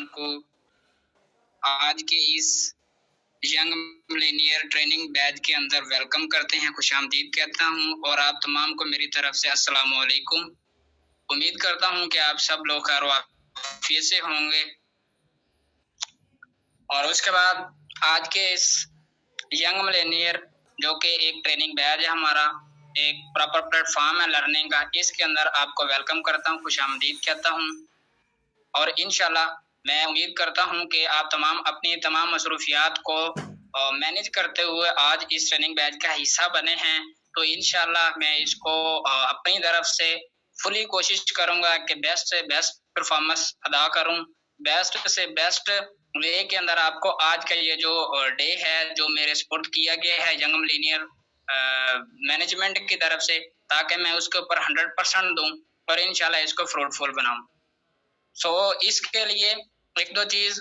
तमाम को आज के इस यंग मिलेनियर ट्रेनिंग बैच के अंदर वेलकम करते हैं, खुशामदीद कहता हूं और आप तमाम को मेरी तरफ से अस्सलाम वालेकुम। उम्मीद करता हूं कि आप सब लोग खैर से होंगे। और उसके बाद आज के इस यंग मिलेनियर जो कि एक ट्रेनिंग बैच है हमारा, एक प्रॉपर प्लेटफॉर्म है लर्निंग का, इसके अंदर आपको वेलकम करता हूं, खुशामदीद कहता हूं। और इंशाल्लाह मैं उम्मीद करता हूं कि आप तमाम अपनी तमाम मसरूफियात को मैनेज करते हुए आज इस ट्रेनिंग बैच का हिस्सा बने हैं। तो इंशाल्लाह मैं इसको अपनी तरफ से फुली कोशिश करूंगा कि बेस्ट से बेस्ट परफॉर्मेंस अदा करूं, बेस्ट से बेस्ट वे के अंदर आपको आज का ये जो डे है जो मेरे सपोर्ट किया गया है यंग मिलेनियर मैनेजमेंट की तरफ से, ताकि मैं उसके ऊपर 100% दूं और इंशाल्लाह इसको फ्रूटफुल बनाऊं। इसके लिए एक दो चीज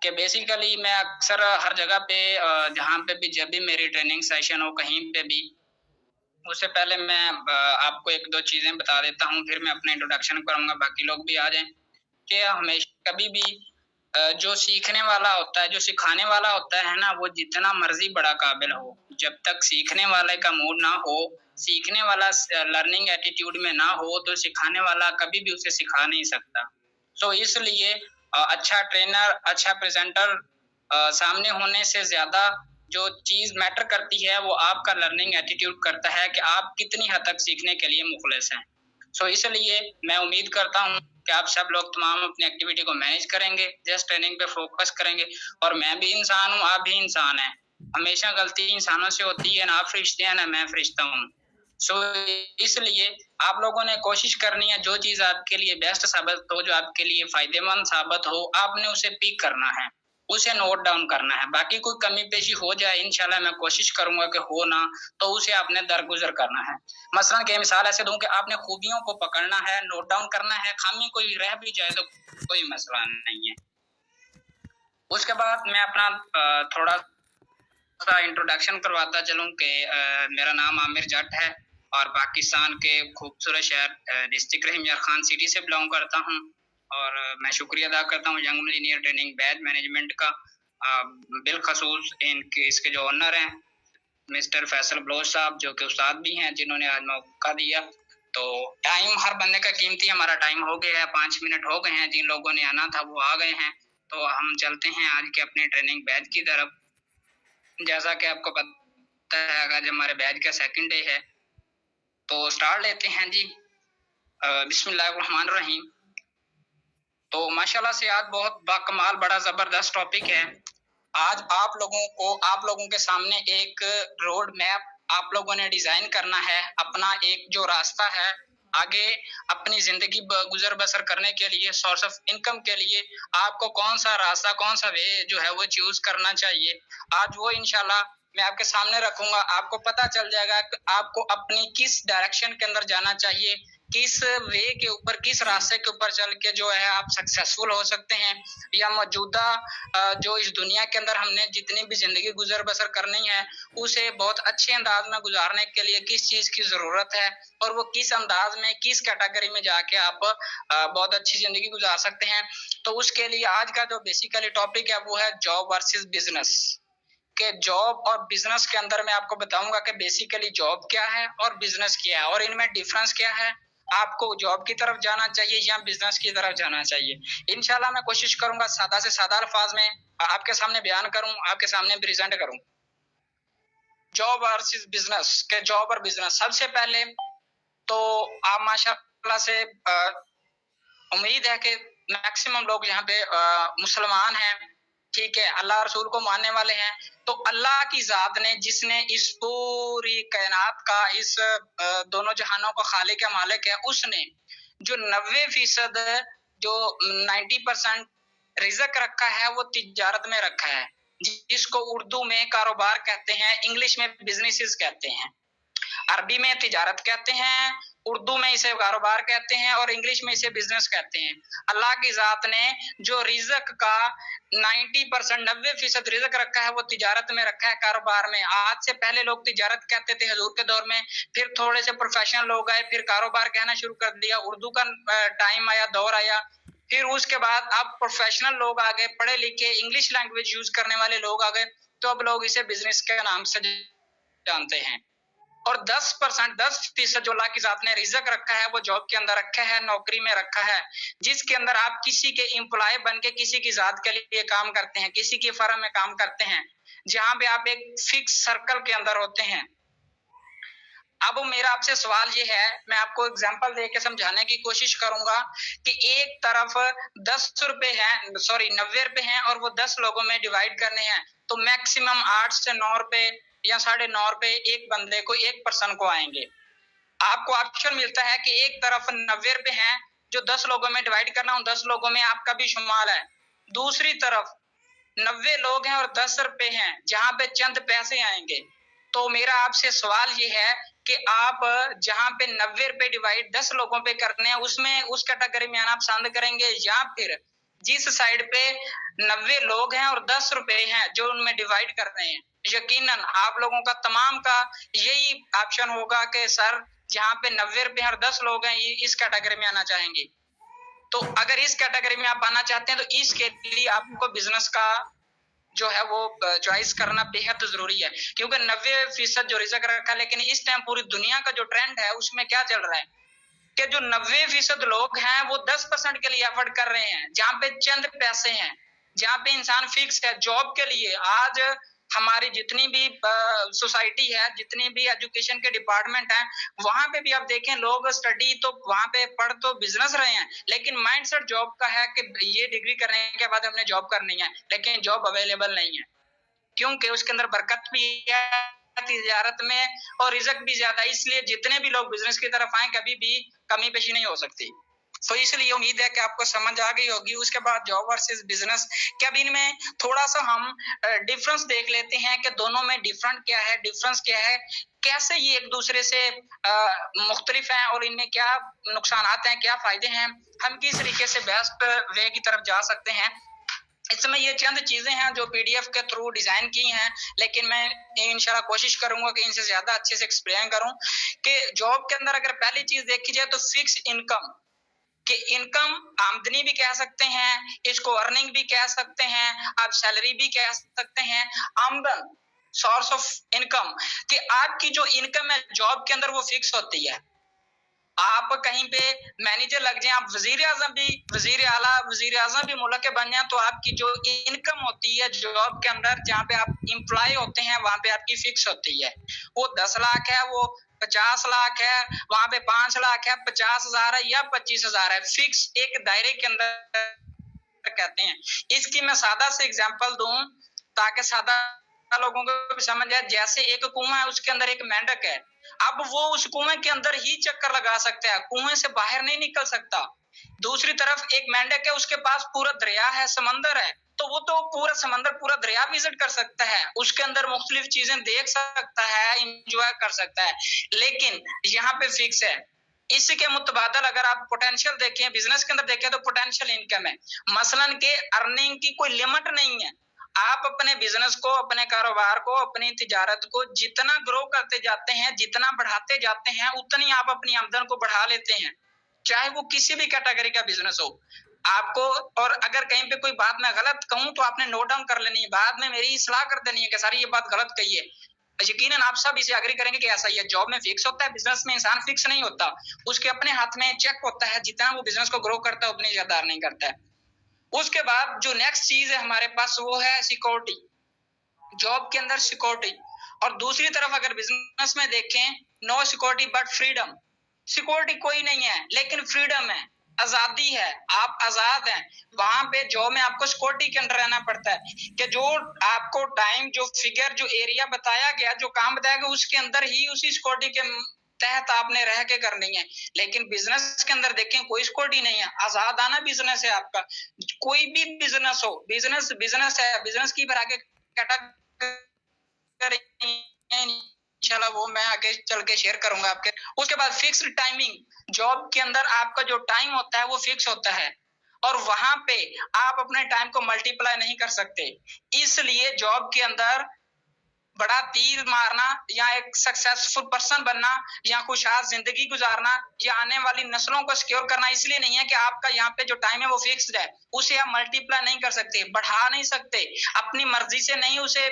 कि बेसिकली मैं अक्सर हर जगह पे जहाँ पे भी जब भी मेरी ट्रेनिंग सेशन हो कहीं पे भी, उससे पहले मैं आपको एक दो चीजें बता देता हूँ, फिर मैं अपना इंट्रोडक्शन करूंगा, बाकी लोग भी आ जाएं। कि हमेशा कभी भी जो सीखने वाला होता है, जो सिखाने वाला होता है ना, वो जितना मर्जी बड़ा काबिल हो, जब तक सीखने वाले का मूड ना हो, सीखने वाला लर्निंग एटीट्यूड में ना हो, तो सिखाने वाला कभी भी उसे सिखा नहीं सकता। इसलिए अच्छा ट्रेनर, अच्छा प्रेजेंटर सामने होने से ज्यादा जो चीज मैटर करती है वो आपका लर्निंग एटीट्यूड करता है कि आप कितनी हद तक सीखने के लिए मुखलिस हैं। इसलिए मैं उम्मीद करता हूँ कि आप सब लोग तमाम अपनी एक्टिविटी को मैनेज करेंगे, जस्ट ट्रेनिंग पे फोकस करेंगे। और मैं भी इंसान हूँ, आप भी इंसान हैं, हमेशा गलती इंसानों से होती है, ना आप फरिश्ते हैं ना मैं फरिश्ता हूँ। इसलिए आप लोगों ने कोशिश करनी है जो चीज आपके लिए बेस्ट साबित हो, जो आपके लिए फायदेमंद साबित हो, आपने उसे पिक करना है, उसे नोट डाउन करना है। बाकी कोई कमी पेशी हो जाए, इंशाल्लाह मैं कोशिश करूंगा कि हो ना, तो उसे आपने दरगुजर करना है। मसलन के मिसाल ऐसे दूं कि आपने खूबियों को पकड़ना है, नोट डाउन करना है, खामी कोई रह भी जाए तो कोई मसला नहीं है। उसके बाद मैं अपना थोड़ा सा इंट्रोडक्शन करवाता चलूं कि मेरा नाम आमिर जट है और पाकिस्तान के खूबसूरत शहर डिस्ट्रिक्ट रहीम यार खान सिटी से बिलोंग करता हूं। और मैं शुक्रिया अदा करता हूं young Millionaire training batch management का, बिलखसूस इसके जो ओनर हैं मिस्टर फैसल बलोच साहब, जो कि उस्ताद भी हैं, जिन्होंने आज मौका दिया। तो टाइम हर बंदे का कीमती, हमारा टाइम हो गया है, 5 मिनट हो गए हैं, जिन लोगों ने आना था वो आ गए हैं। तो हम चलते हैं आज के अपने ट्रेनिंग बैच की तरफ। जैसा कि आपको पता है आज हमारे बैच का सेकंड डे है, तो स्टार्ट लेते हैं जी। बिस्मिल्लाहिर्रहमानिर्रहीम। तो माशाल्लाह से आज बहुत बाकमाल बड़ा जबरदस्त टॉपिक है। आज आप लोगों के सामने एक रोड मैप आप लोगों ने डिजाइन करना है, अपना एक जो रास्ता है आगे अपनी जिंदगी गुजर बसर करने के लिए, सोर्स ऑफ इनकम के लिए आपको कौन सा रास्ता, कौन सा वे जो है वो चूज करना चाहिए। आज वो इंशाल्लाह मैं आपके सामने रखूंगा, आपको पता चल जाएगा कि आपको अपनी किस डायरेक्शन के अंदर जाना चाहिए, किस वे के ऊपर, किस रास्ते के ऊपर चल के जो है आप सक्सेसफुल हो सकते हैं, या मौजूदा जो इस दुनिया के अंदर हमने जितनी भी जिंदगी गुजर बसर करनी है उसे बहुत अच्छे अंदाज में गुजारने के लिए किस चीज की जरूरत है, और वो किस अंदाज में, किस कैटेगरी में जाके आप बहुत अच्छी जिंदगी गुजार सकते हैं। तो उसके लिए आज का जो बेसिकली टॉपिक है वो है जॉब वर्सेस बिजनेस। के जॉब और बिजनेस के अंदर मैं आपको बताऊंगा कि बेसिकली जॉब क्या है और बिजनेस क्या है और इनमें डिफरेंस क्या है, आपको जॉब की तरफ जाना चाहिए या बिजनेस की तरफ जाना चाहिए। इंशाल्लाह मैं कोशिश करूंगा सादा से सादा अल्फाज में आपके सामने बयान करूं, आपके सामने प्रेजेंट करूं। जॉब वर्सेस बिजनेस के जॉब और बिजनेस, सबसे पहले तो आप माशाल्लाह से उम्मीद है कि मैक्सिमम लोग यहाँ पे मुसलमान हैं, ठीक है, अल्लाह रसूल को मानने वाले हैं। तो अल्लाह की जात ने, जिसने इस पूरी कायनात का, इस दोनों जहानों का खालिक है, मालिक है, उसने जो 90% जो 90% रिज़्क रखा है वो तिजारत में रखा है, जिसको उर्दू में कारोबार कहते हैं, इंग्लिश में बिजनेसेस कहते हैं, अरबी में तिजारत कहते हैं, उर्दू में इसे कारोबार कहते हैं और इंग्लिश में इसे बिजनेस कहते हैं। अल्लाह की जात ने जो रिज़्क का 90% रिज़्क रखा है वो तिजारत में रखा है, कारोबार में। आज से पहले लोग तिजारत कहते थे हुजूर के दौर में, फिर थोड़े से प्रोफेशनल लोग आए, फिर कारोबार कहना शुरू कर दिया, उर्दू का टाइम आया, दौर आया, फिर उसके बाद अब प्रोफेशनल लोग आ गए, पढ़े लिखे इंग्लिश लैंग्वेज यूज करने वाले लोग आ गए, तो अब लोग इसे बिजनेस के नाम से जानते हैं। और 10%, 10% जो अल्लाह की जात ने रिज़्क रखा है वो जॉब के अंदर रखा है, नौकरी में रखा है, जिसके अंदर आप किसी के एम्प्लॉय बन के किसी की जात के लिए काम करते हैं, किसी की फर्म में काम करते हैं, जहां पे आप एक फिक्स सर्कल के अंदर होते हैं। अब मेरा आपसे सवाल ये है, मैं आपको एग्जांपल देके समझाने की कोशिश करूंगा कि एक तरफ 10 रुपए हैं, सॉरी 90 रुपए हैं और वो 10 लोगों में डिवाइड करने हैं, तो मैक्सिमम 8 से 9 रुपए या 9.5 रुपए एक बंदे को, एक पर्सन को आएंगे। आपको ऑप्शन मिलता है कि एक तरफ 90 रुपए हैं जो 10 लोगों में डिवाइड करना, उन 10 लोगों में आपका भी शुमार है। दूसरी तरफ 90 लोग हैं और 10 रुपए हैं, जहां पे चंद पैसे आएंगे। तो मेरा आपसे सवाल ये है कि आप जहां पे 90 रुपए डिवाइड 10 लोगों पे करने हैं, उसमें उस कैटेगरी में आना पसंद करेंगे, या फिर जिस साइड पे 90 लोग हैं और 10 रुपए हैं जो उनमें डिवाइड कर रहे हैं? यकीनन आप लोगों का तमाम का यही ऑप्शन होगा कि सर जहां पे 90 रुपए और 10 लोग हैं, इस कैटेगरी में आना चाहेंगे। तो अगर इस कैटेगरी में आप आना चाहते हैं तो इसके लिए आपको बिजनेस का जो है वो चॉइस करना बेहद जरूरी है, क्योंकि 90% जो रिजक रखा है, लेकिन इस टाइम पूरी दुनिया का जो ट्रेंड है उसमें क्या चल रहा है कि जो 90% लोग हैं वो 10% के लिए एफर्ट कर रहे हैं, जहां पे चंद पैसे हैं, जहां पे इंसान फिक्स है जॉब के लिए। आज हमारी जितनी भी सोसाइटी है, जितनी भी एजुकेशन के डिपार्टमेंट हैं, वहां पे भी आप देखें लोग स्टडी तो वहां पे पढ़ तो बिजनेस रहे हैं, लेकिन माइंडसेट जॉब का है कि ये डिग्री करने के बाद हमने जॉब करनी है, लेकिन जॉब अवेलेबल नहीं है, क्योंकि उसके अंदर बरकत भी है तिजारत में और रिजक भी ज्यादा, इसलिए जितने भी लोग बिजनेस की तरफ आए कभी भी कमी पेशी नहीं हो सकती। तो इसलिए उम्मीद है कि आपको समझ आ गई होगी। उसके बाद जॉब वर्सेस बिजनेस, क्या इनमें थोड़ा सा हम डिफरेंस देख लेते हैं कि दोनों में डिफरेंट क्या है, डिफरेंस क्या है, कैसे ये एक दूसरे से मुख्तलिफ हैं और इनमें क्या नुकसान हैं, क्या फायदे हैं, हम किस तरीके से बेस्ट वे की तरफ जा सकते हैं। इसमें ये चंद चीजें हैं जो पीडीएफ के थ्रू डिजाइन की हैं, लेकिन मैं इंशाल्लाह कोशिश करूंगा कि इनसे ज्यादा अच्छे से एक्सप्लेन करूं कि जॉब के अंदर अगर पहली चीज देखी जाए तो फिक्स इनकम, कि इनकम आमदनी भी कह सकते हैं, इसको अर्निंग भी कह सकते हैं, आप सैलरी भी कह सकते हैं, आमदन, सोर्स ऑफ इनकम, कि आपकी जो इनकम है जॉब के अंदर वो फिक्स होती है। आप कहीं पे मैनेजर लग जाए, आप वजीर आजम भी, वजीर आला, वजीर आजम भी मुल्क के बन जाए, तो आपकी जो इनकम होती है जॉब के अंदर, जहाँ पे आप इंप्लॉय होते हैं, वहां पे आपकी फिक्स होती है। वो 10 लाख है, वो 50 लाख है, वहां पे 5 लाख है, 50,000 है या 25,000 है, फिक्स एक दायरे के अंदर कहते हैं। इसकी मैं सादा से एग्जाम्पल दूं ताकि सादा लोगों को भी समझ आए। जैसे एक कुआं है, उसके अंदर एक मेंढक है, अब वो उस कुएं के अंदर ही चक्कर लगा सकता है, कुएं से बाहर नहीं निकल सकता। दूसरी तरफ एक मेंढक है, उसके पास पूरा दरिया है, समंदर है, तो वो तो पूरा समंदर, पूरा दरिया विजिट कर सकता है, उसके अंदर मुख्तलिफ चीजें देख सकता है, इंजॉय कर सकता है, लेकिन यहाँ पे फिक्स है। इसी के मुतबादल अगर आप पोटेंशियल देखें, बिजनेस के अंदर देखें तो पोटेंशियल इनकम है, मसलन के अर्निंग की कोई लिमिट नहीं है। आप अपने बिजनेस को, अपने कारोबार को, अपनी तिजारत को जितना ग्रो करते जाते हैं, जितना बढ़ाते जाते हैं, उतनी आप अपनी आमदन को बढ़ा लेते हैं, चाहे वो किसी भी कैटेगरी का बिजनेस हो आपको। और अगर कहीं पे कोई बात मैं गलत कहूं तो आपने नोट डाउन कर लेनी है, बाद में मेरी इस्लाह कर देनी है कि सारी ये बात गलत कही है। यकीनन आप सब इसे एग्री करेंगे कि ऐसा ही है। जॉब में फिक्स होता है, बिजनेस में इंसान फिक्स नहीं होता, उसके अपने हाथ में चेक होता है, जितना वो बिजनेस को ग्रो करता है उतनी ज्यादा अर्निंग करता है। उसके बाद जो नेक्स्ट चीज है हमारे पास वो है सिक्योरिटी, जॉब के अंदर सिक्योरिटी। और दूसरी तरफ अगर बिजनेस में देखें, no security but freedom, security कोई नहीं है लेकिन फ्रीडम है, आजादी है, आप आजाद हैं। वहां पे जॉब में आपको सिक्योरिटी के अंदर रहना पड़ता है कि जो आपको टाइम, जो फिगर, जो एरिया बताया गया, जो काम बताया गया, उसके अंदर ही उसी सिक्योरिटी के तहत आपने रह के करनी है। लेकिन बिजनेस के अंदर देखें कोई सिक्योरिटी नहीं है, आजाद आना बिजनेस है आपका, कोई भी बिजनेस हो, बिजनेस बिजनेस है, बिजनेस की फिर आगे इंशाल्लाह वो मैं आगे चल के शेयर करूंगा आपके। उसके बाद फिक्स्ड टाइमिंग, जॉब के अंदर आपका जो टाइम होता है वो फिक्स होता है और वहां पे आप अपने टाइम को मल्टीप्लाई नहीं कर सकते, इसलिए जॉब के अंदर बड़ा तीर मारना या एक सक्सेसफुल पर्सन बनना या खुशहाल जिंदगी गुजारना या आने वाली नस्लों को सिक्योर करना इसलिए नहीं है कि आपका यहाँ पे जो टाइम है वो फिक्स्ड है, उसे आप मल्टीप्लाई नहीं कर सकते, बढ़ा नहीं सकते, अपनी मर्जी से नहीं उसे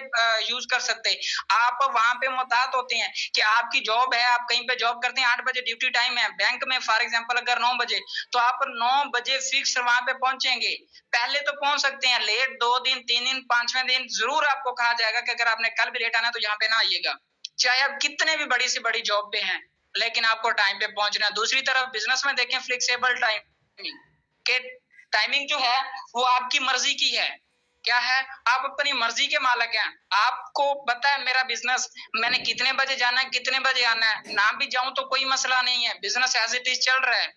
यूज कर सकते। आप वहां पे मुताद होते हैं कि आपकी जॉब है, आप कहीं पे जॉब करते हैं, 8 बजे ड्यूटी टाइम है बैंक में फॉर एग्जाम्पल, अगर 9 बजे, तो आप 9 बजे फिक्स वहां पे पहुंचेंगे। पहले तो पहुंच सकते हैं, लेट 2 दिन 3 दिन 5वें दिन जरूर आपको कहा जाएगा कि अगर आपने कल भी लेट आना तो यहाँ पे ना आइएगा, चाहे आप कितने भी बड़ी से बड़ी जॉब पे हैं, लेकिन आपको टाइम पे पहुंचना। दूसरी तरफ बिजनेस में देखें, फ्लेक्सिबल टाइमिंग के टाइमिंग जो है वो आपकी मर्जी की है। क्या है? आप अपनी मर्जी के मालिक हैं। आपको पता है मेरा बिजनेस, मैंने कितने बजे जाना है, कितने बजे आना है, ना भी जाऊं तो कोई मसला नहीं है, बिजनेस एज इट इज चल रहा है।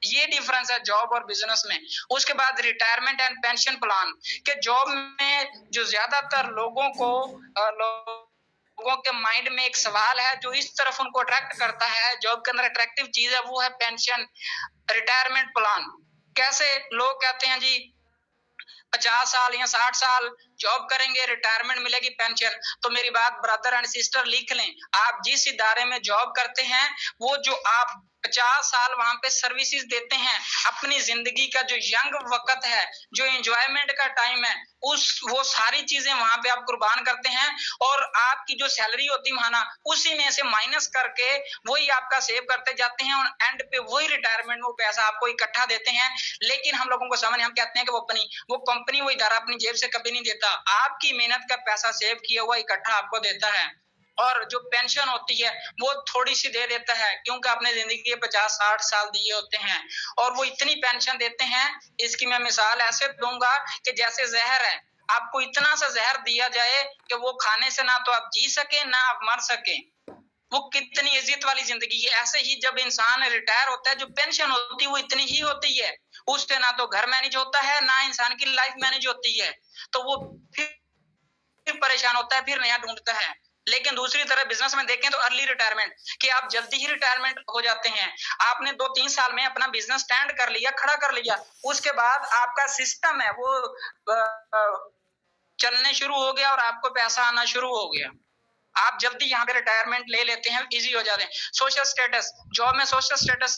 ये डिफरेंस है जॉब और बिजनेस में। उसके बाद रिटायरमेंट एंड पेंशन प्लान के जॉब में जो ज्यादातर लोगों के माइंड में एक सवाल है जो इस तरफ उनको अट्रैक्ट करता है, जॉब के अंदर अट्रैक्टिव चीज है, वो है पेंशन, रिटायरमेंट प्लान। कैसे? लोग कहते हैं जी 50 साल या 60 साल जॉब करेंगे, रिटायरमेंट मिलेगी, पेंशन। तो मेरी बात ब्रदर एंड सिस्टर लिख लें, आप जिस इदारे में जॉब करते हैं, वो जो आप 50 साल वहां पे सर्विसेज देते हैं, अपनी जिंदगी का जो यंग वक्त है, जो एंजॉयमेंट का टाइम है, वो सारी चीजें वहां पे आप कुर्बान करते हैं, और आपकी जो सैलरी होती है ना, उसी में से माइनस करके वही आपका सेव करते जाते हैं, और एंड पे वही रिटायरमेंट वो पैसा आपको इकट्ठा देते हैं। लेकिन हम लोगों को समझ, हम कहते हैं कि वो कंपनी वो इदारा अपनी जेब से कभी नहीं देता, आपकी मेहनत का पैसा सेव किया हुआ इकट्ठा आपको देता है। और जो पेंशन होती है वो थोड़ी सी दे देता है, क्योंकि आपने जिंदगी के 50-60 साल दिए होते हैं, और वो इतनी पेंशन देते हैं। इसकी मैं मिसाल ऐसे दूंगा कि जैसे जहर है, आपको इतना सा जहर दिया जाए कि वो खाने से ना तो आप जी सके ना आप मर सके, वो कितनी इज्जत वाली जिंदगी है। ऐसे ही जब इंसान रिटायर होता है, जो पेंशन होती है वो इतनी ही होती है, उससे ना तो घर मैनेज होता है ना इंसान की लाइफ मैनेज होती है, तो वो फिर परेशान होता है, फिर नया ढूंढता है। लेकिन दूसरी तरफ बिजनेस में देखें तो अर्ली रिटायरमेंट, कि आप जल्दी ही रिटायरमेंट हो जाते हैं। आपने 2-3 साल में अपना बिजनेस स्टैंड कर लिया, खड़ा कर लिया, उसके बाद आपका सिस्टम है वो चलने शुरू हो गया और आपको पैसा आना शुरू हो गया। आप जल्दी यहाँ पे रिटायरमेंट ले लेते हैं, इजी हो जाते हैं। सोशल स्टेटस, जॉब में सोशल स्टेटस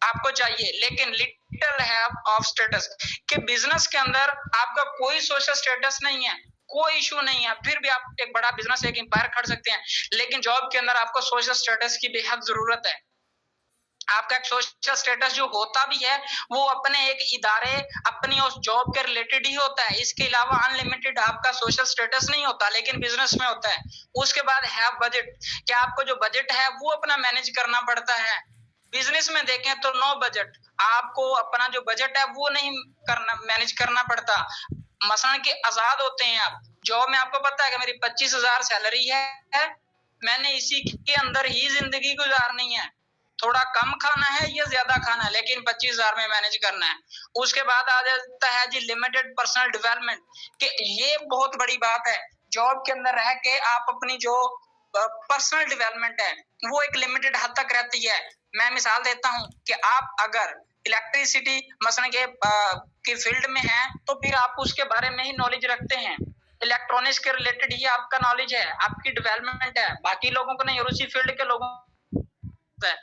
आपको चाहिए, लेकिन लिटिल है ऑफ स्टेटस के बिजनेस के अंदर आपका कोई सोशल स्टेटस नहीं है, कोई इशू नहीं है, फिर भी आप एक बड़ा बिजनेस, एक एम्पायर खड़ सकते हैं। लेकिन जॉब के अंदर आपको सोशल स्टेटस की बेहद जरूरत है। आपका एक सोशल स्टेटस जो होता भी है वो अपने एक इदारे, अपनी उस जॉब के रिलेटेड ही होता है, इसके अलावा अनलिमिटेड आपका सोशल स्टेटस नहीं होता, लेकिन बिजनेस में होता है। उसके बाद है बजट, क्या आपको जो बजट है वो अपना मैनेज करना पड़ता है। बिजनेस में देखें तो नो बजट, आपको अपना जो बजट है वो नहीं करना, मैनेज करना पड़ता। मसलन के आजाद होते हैं आप, जॉब में आपको पता है कि मेरी 25,000 सैलरी है, मैंने इसी के अंदर ही जिंदगी गुजारनी है, थोड़ा कम खाना है या ज्यादा खाना है, लेकिन 25,000 में मैनेज करना है। उसके बाद आ जाता है जी लिमिटेड पर्सनल डेवलपमेंट, कि ये बहुत बड़ी बात है, जॉब के अंदर रह के आप अपनी जो पर्सनल डेवलपमेंट है वो एक लिमिटेड हद तक रहती है। मैं मिसाल देता हूं कि आप अगर इलेक्ट्रिसिटी मसलन के की फील्ड में है, तो फिर आप उसके बारे में ही नॉलेज रखते हैं, इलेक्ट्रॉनिक्स के रिलेटेड ही आपका नॉलेज है, आपकी डेवलपमेंट है, बाकी लोगों को नहीं, और उसी फील्ड के लोगों है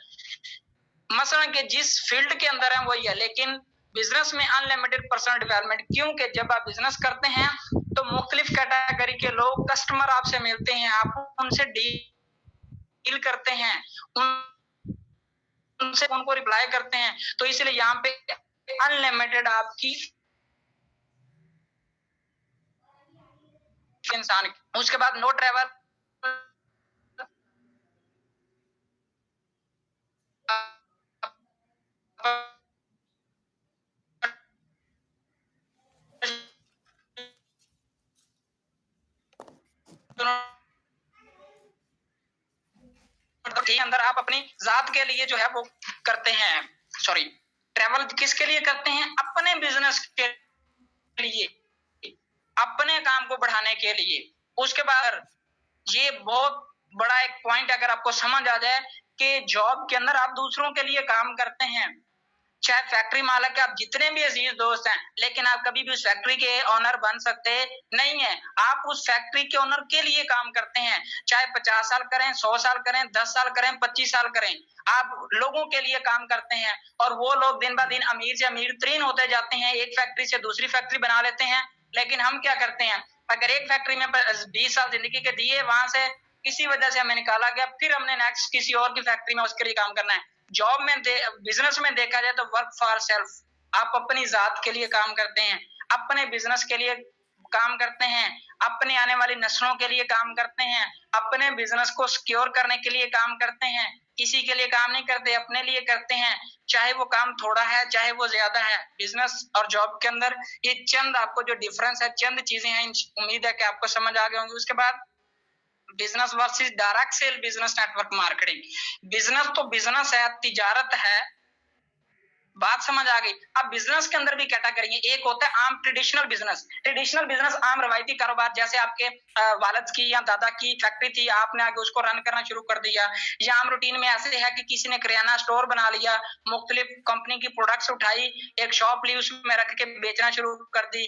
मसलन के जिस फील्ड के अंदर है वही है। लेकिन बिजनेस में अनलिमिटेड पर्सनल डेवलपमेंट, क्योंकि जब आप बिजनेस करते हैं तो मुख्तलिफ कैटेगरी के लोग, कस्टमर आपसे मिलते हैं, आप उनसे डील करते हैं, उनसे उनको रिप्लाई करते हैं, तो इसलिए यहाँ पे अनलिमिटेड आपकी इंसान। उसके बाद नो ट्रेवल, के अंदर आप अपनी जात के लिए जो है वो करते हैं, सॉरी ट्रेवल किसके लिए करते हैं? अपने बिजनेस के लिए, अपने काम को बढ़ाने के लिए। उसके बाद ये बहुत बड़ा एक पॉइंट अगर आपको समझ आ जाए कि जॉब के अंदर आप दूसरों के लिए काम करते हैं, चाहे फैक्ट्री मालिक आप जितने भी अजीज दोस्त हैं, लेकिन आप कभी भी उस फैक्ट्री के ऑनर बन सकते नहीं है। आप उस फैक्ट्री के ऑनर के लिए काम करते हैं, चाहे 50 साल करें, 100 साल करें, 10 साल करें, 25 साल करें, आप लोगों के लिए काम करते हैं। और वो लोग दिन ब दिन अमीर से अमीर तरीन होते जाते हैं, एक फैक्ट्री से दूसरी फैक्ट्री बना लेते हैं। लेकिन हम क्या करते हैं, अगर एक फैक्ट्री में 20 साल जिंदगी के दिए, वहां से किसी वजह से हमें निकाला गया, फिर हमने नेक्स्ट किसी और की फैक्ट्री में उसके लिए काम करना है। जॉब में बिजनेस में देखा जाए तो वर्क फॉर सेल्फ, आप अपनी जात के लिए काम करते हैं, अपने बिजनेस के लिए काम करते हैं, अपने आने वाली नस्लों के लिए काम करते हैं, अपने बिजनेस को सिक्योर करने के लिए काम करते हैं। किसी के लिए काम नहीं करते, अपने लिए करते हैं, चाहे वो काम थोड़ा है चाहे वो ज्यादा है। बिजनेस और जॉब के अंदर ये चंद आपको जो डिफरेंस है, चंद चीजें हैं, उम्मीद है कि आपको समझ आ गए होंगे। उसके बाद business versus direct sale business network marketing. Business तो बिजनेस है, तिजारत है, बात समझ आ गई। अब बिजनेस के अंदर भी कैटेगरी है, एक होता है आम ट्रेडिशनल बिजनेस। ट्रेडिशनल बिजनेस आम रवायती कारोबार, जैसे आपके वालिद की या दादा की फैक्ट्री थी, आपने आगे उसको रन करना शुरू कर दिया। या आम रूटीन में ऐसे है कि किसी ने किराना स्टोर बना लिया, मुख्तलिफ कंपनी की प्रोडक्ट्स उठाई, एक शॉप ली, उसमें रख के बेचना शुरू कर दी,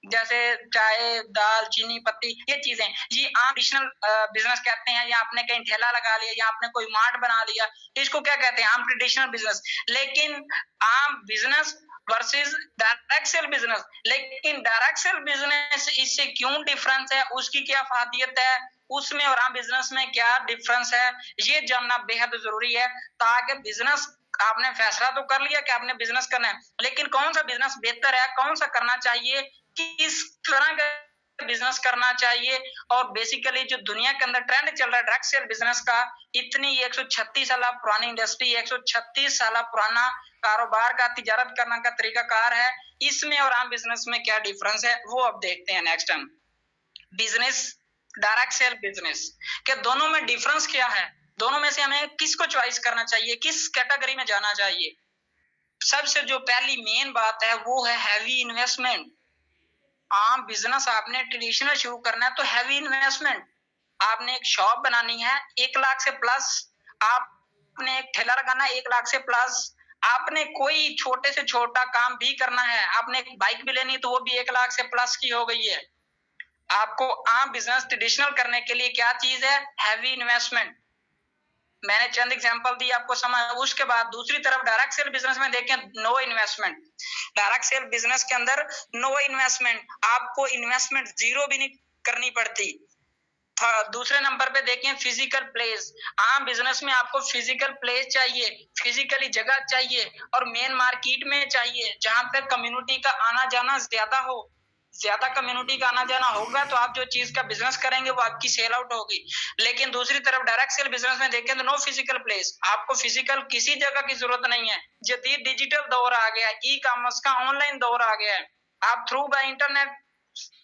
जैसे चाय, दाल, चीनी, पत्ती, ये चीजें, ये आम ट्रेडिशनल बिजनेस कहते हैं। या आपने कहीं ठेला लगा लिया, या आपने कोई मार्ट बना लिया, इसको क्या कहते हैं, आम ट्रेडिशनल बिजनेस। लेकिन आम business versus direct sale business, लेकिन डायरेक्ट सेल बिजनेस इससे क्यों डिफरेंस है, उसकी क्या फायदियत है, उसमें और आम बिजनेस में क्या डिफरेंस है, ये जानना बेहद जरूरी है। ताकि बिजनेस आपने फैसला तो कर लिया कि आपने बिजनेस करना है, लेकिन कौन सा बिजनेस बेहतर है, कौन सा करना चाहिए, किस तरह का बिजनेस करना चाहिए। और बेसिकली जो दुनिया के अंदर ट्रेंड चल रहा है डायरेक्ट सेल बिजनेस का, इतनी 136 साल पुरानी इंडस्ट्री, 136 साल पुराना कारोबार का, तिजारत करने का तरीकाकार है, इसमें और आम बिजनेस में क्या डिफरेंस है, वो अब देखते हैं next time. Business, direct sale business के दोनों में डिफरेंस क्या है, दोनों में से हमें किसको चॉइस करना चाहिए, किस कैटेगरी में जाना चाहिए। सबसे जो पहली मेन बात है वो है हैवी इन्वेस्टमेंट। आम बिजनेस आपने ट्रेडिशनल शुरू करना है तो हैवी इन्वेस्टमेंट, आपने एक शॉप बनानी है 1 लाख से प्लस, आपने एक ठेला लगाना है 1 लाख से प्लस, आपने कोई छोटे से छोटा काम भी करना है, आपने एक बाइक भी लेनी तो वो भी 1 लाख से प्लस की हो गई है। आपको आम बिजनेस ट्रेडिशनल करने के लिए क्या चीज है, हैवी इन्वेस्टमेंट। मैंने चंद एग्जांपल दी आपको समझ। उसके बाद दूसरी तरफ डायरेक्ट सेल बिजनेस में देखें, no investment. Direct sale business के अंदर नो इन्वेस्टमेंट, आपको इन्वेस्टमेंट जीरो भी नहीं करनी पड़ती। दूसरे नंबर पे देखें फिजिकल प्लेस। आम बिजनेस में आपको फिजिकल प्लेस चाहिए, फिजिकली जगह चाहिए, और मेन मार्केट में चाहिए जहां पर कम्युनिटी का आना जाना ज्यादा हो। ज्यादा कम्युनिटी का आना जाना होगा तो आप जो चीज का बिजनेस करेंगे वो आपकी सेल आउट होगी। लेकिन दूसरी तरफ डायरेक्ट सेल बिजनेस में देखें तो नो फिजिकल प्लेस, आपको फिजिकल किसी जगह की जरूरत नहीं है। जदीद डिजिटल दौर आ गया है, ई कॉमर्स का ऑनलाइन दौर आ गया है, आप थ्रू बाय इंटरनेट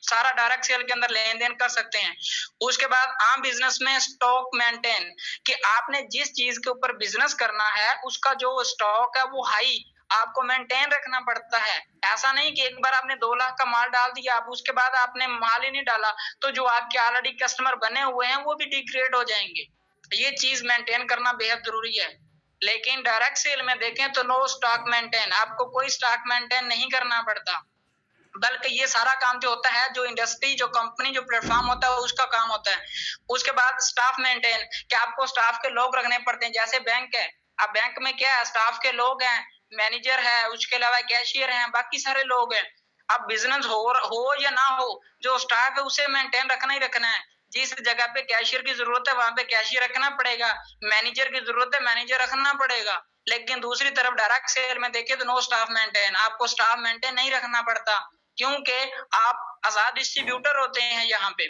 सारा डायरेक्ट सेल के अंदर लेन देन कर सकते हैं। उसके बाद आम बिजनेस में स्टॉक मेंटेन, कि आपने जिस चीज के ऊपर बिजनेस करना है उसका जो स्टॉक है वो हाई आपको मेंटेन रखना पड़ता है। ऐसा नहीं कि एक बार आपने 2 लाख का माल डाल दिया, आप उसके बाद आपने माल ही नहीं डाला तो जो आपके ऑलरेडी कस्टमर बने हुए हैं वो भी डिग्रेड हो जाएंगे। ये चीज मेंटेन करना बेहद जरूरी है। लेकिन डायरेक्ट सेल में देखें तो नो स्टॉक मेंटेन, आपको कोई स्टॉक मेंटेन नहीं करना पड़ता, बल्कि ये सारा काम जो होता है, जो इंडस्ट्री, जो कंपनी, जो प्लेटफॉर्म होता है उसका काम होता है। उसके बाद स्टाफ मेंटेन, कि आपको स्टाफ के लोग रखने पड़ते हैं। जैसे बैंक है, अब बैंक में क्या है, स्टाफ के लोग हैं, मैनेजर है, उसके अलावा कैशियर हैं, बाकी सारे लोग हैं। अब बिजनेस हो या ना हो, जो स्टाफ है उसे मेंटेन रखना ही रखना है। जिस जगह पे कैशियर की जरूरत है वहां पे कैशियर रखना पड़ेगा, मैनेजर की जरूरत है मैनेजर रखना पड़ेगा। लेकिन दूसरी तरफ डायरेक्ट सेल में देखे तो नो स्टाफ मेंटेन, आपको स्टाफ मेंटेन नहीं रखना पड़ता, क्योंकि आप आजाद डिस्ट्रीब्यूटर होते हैं यहाँ पे।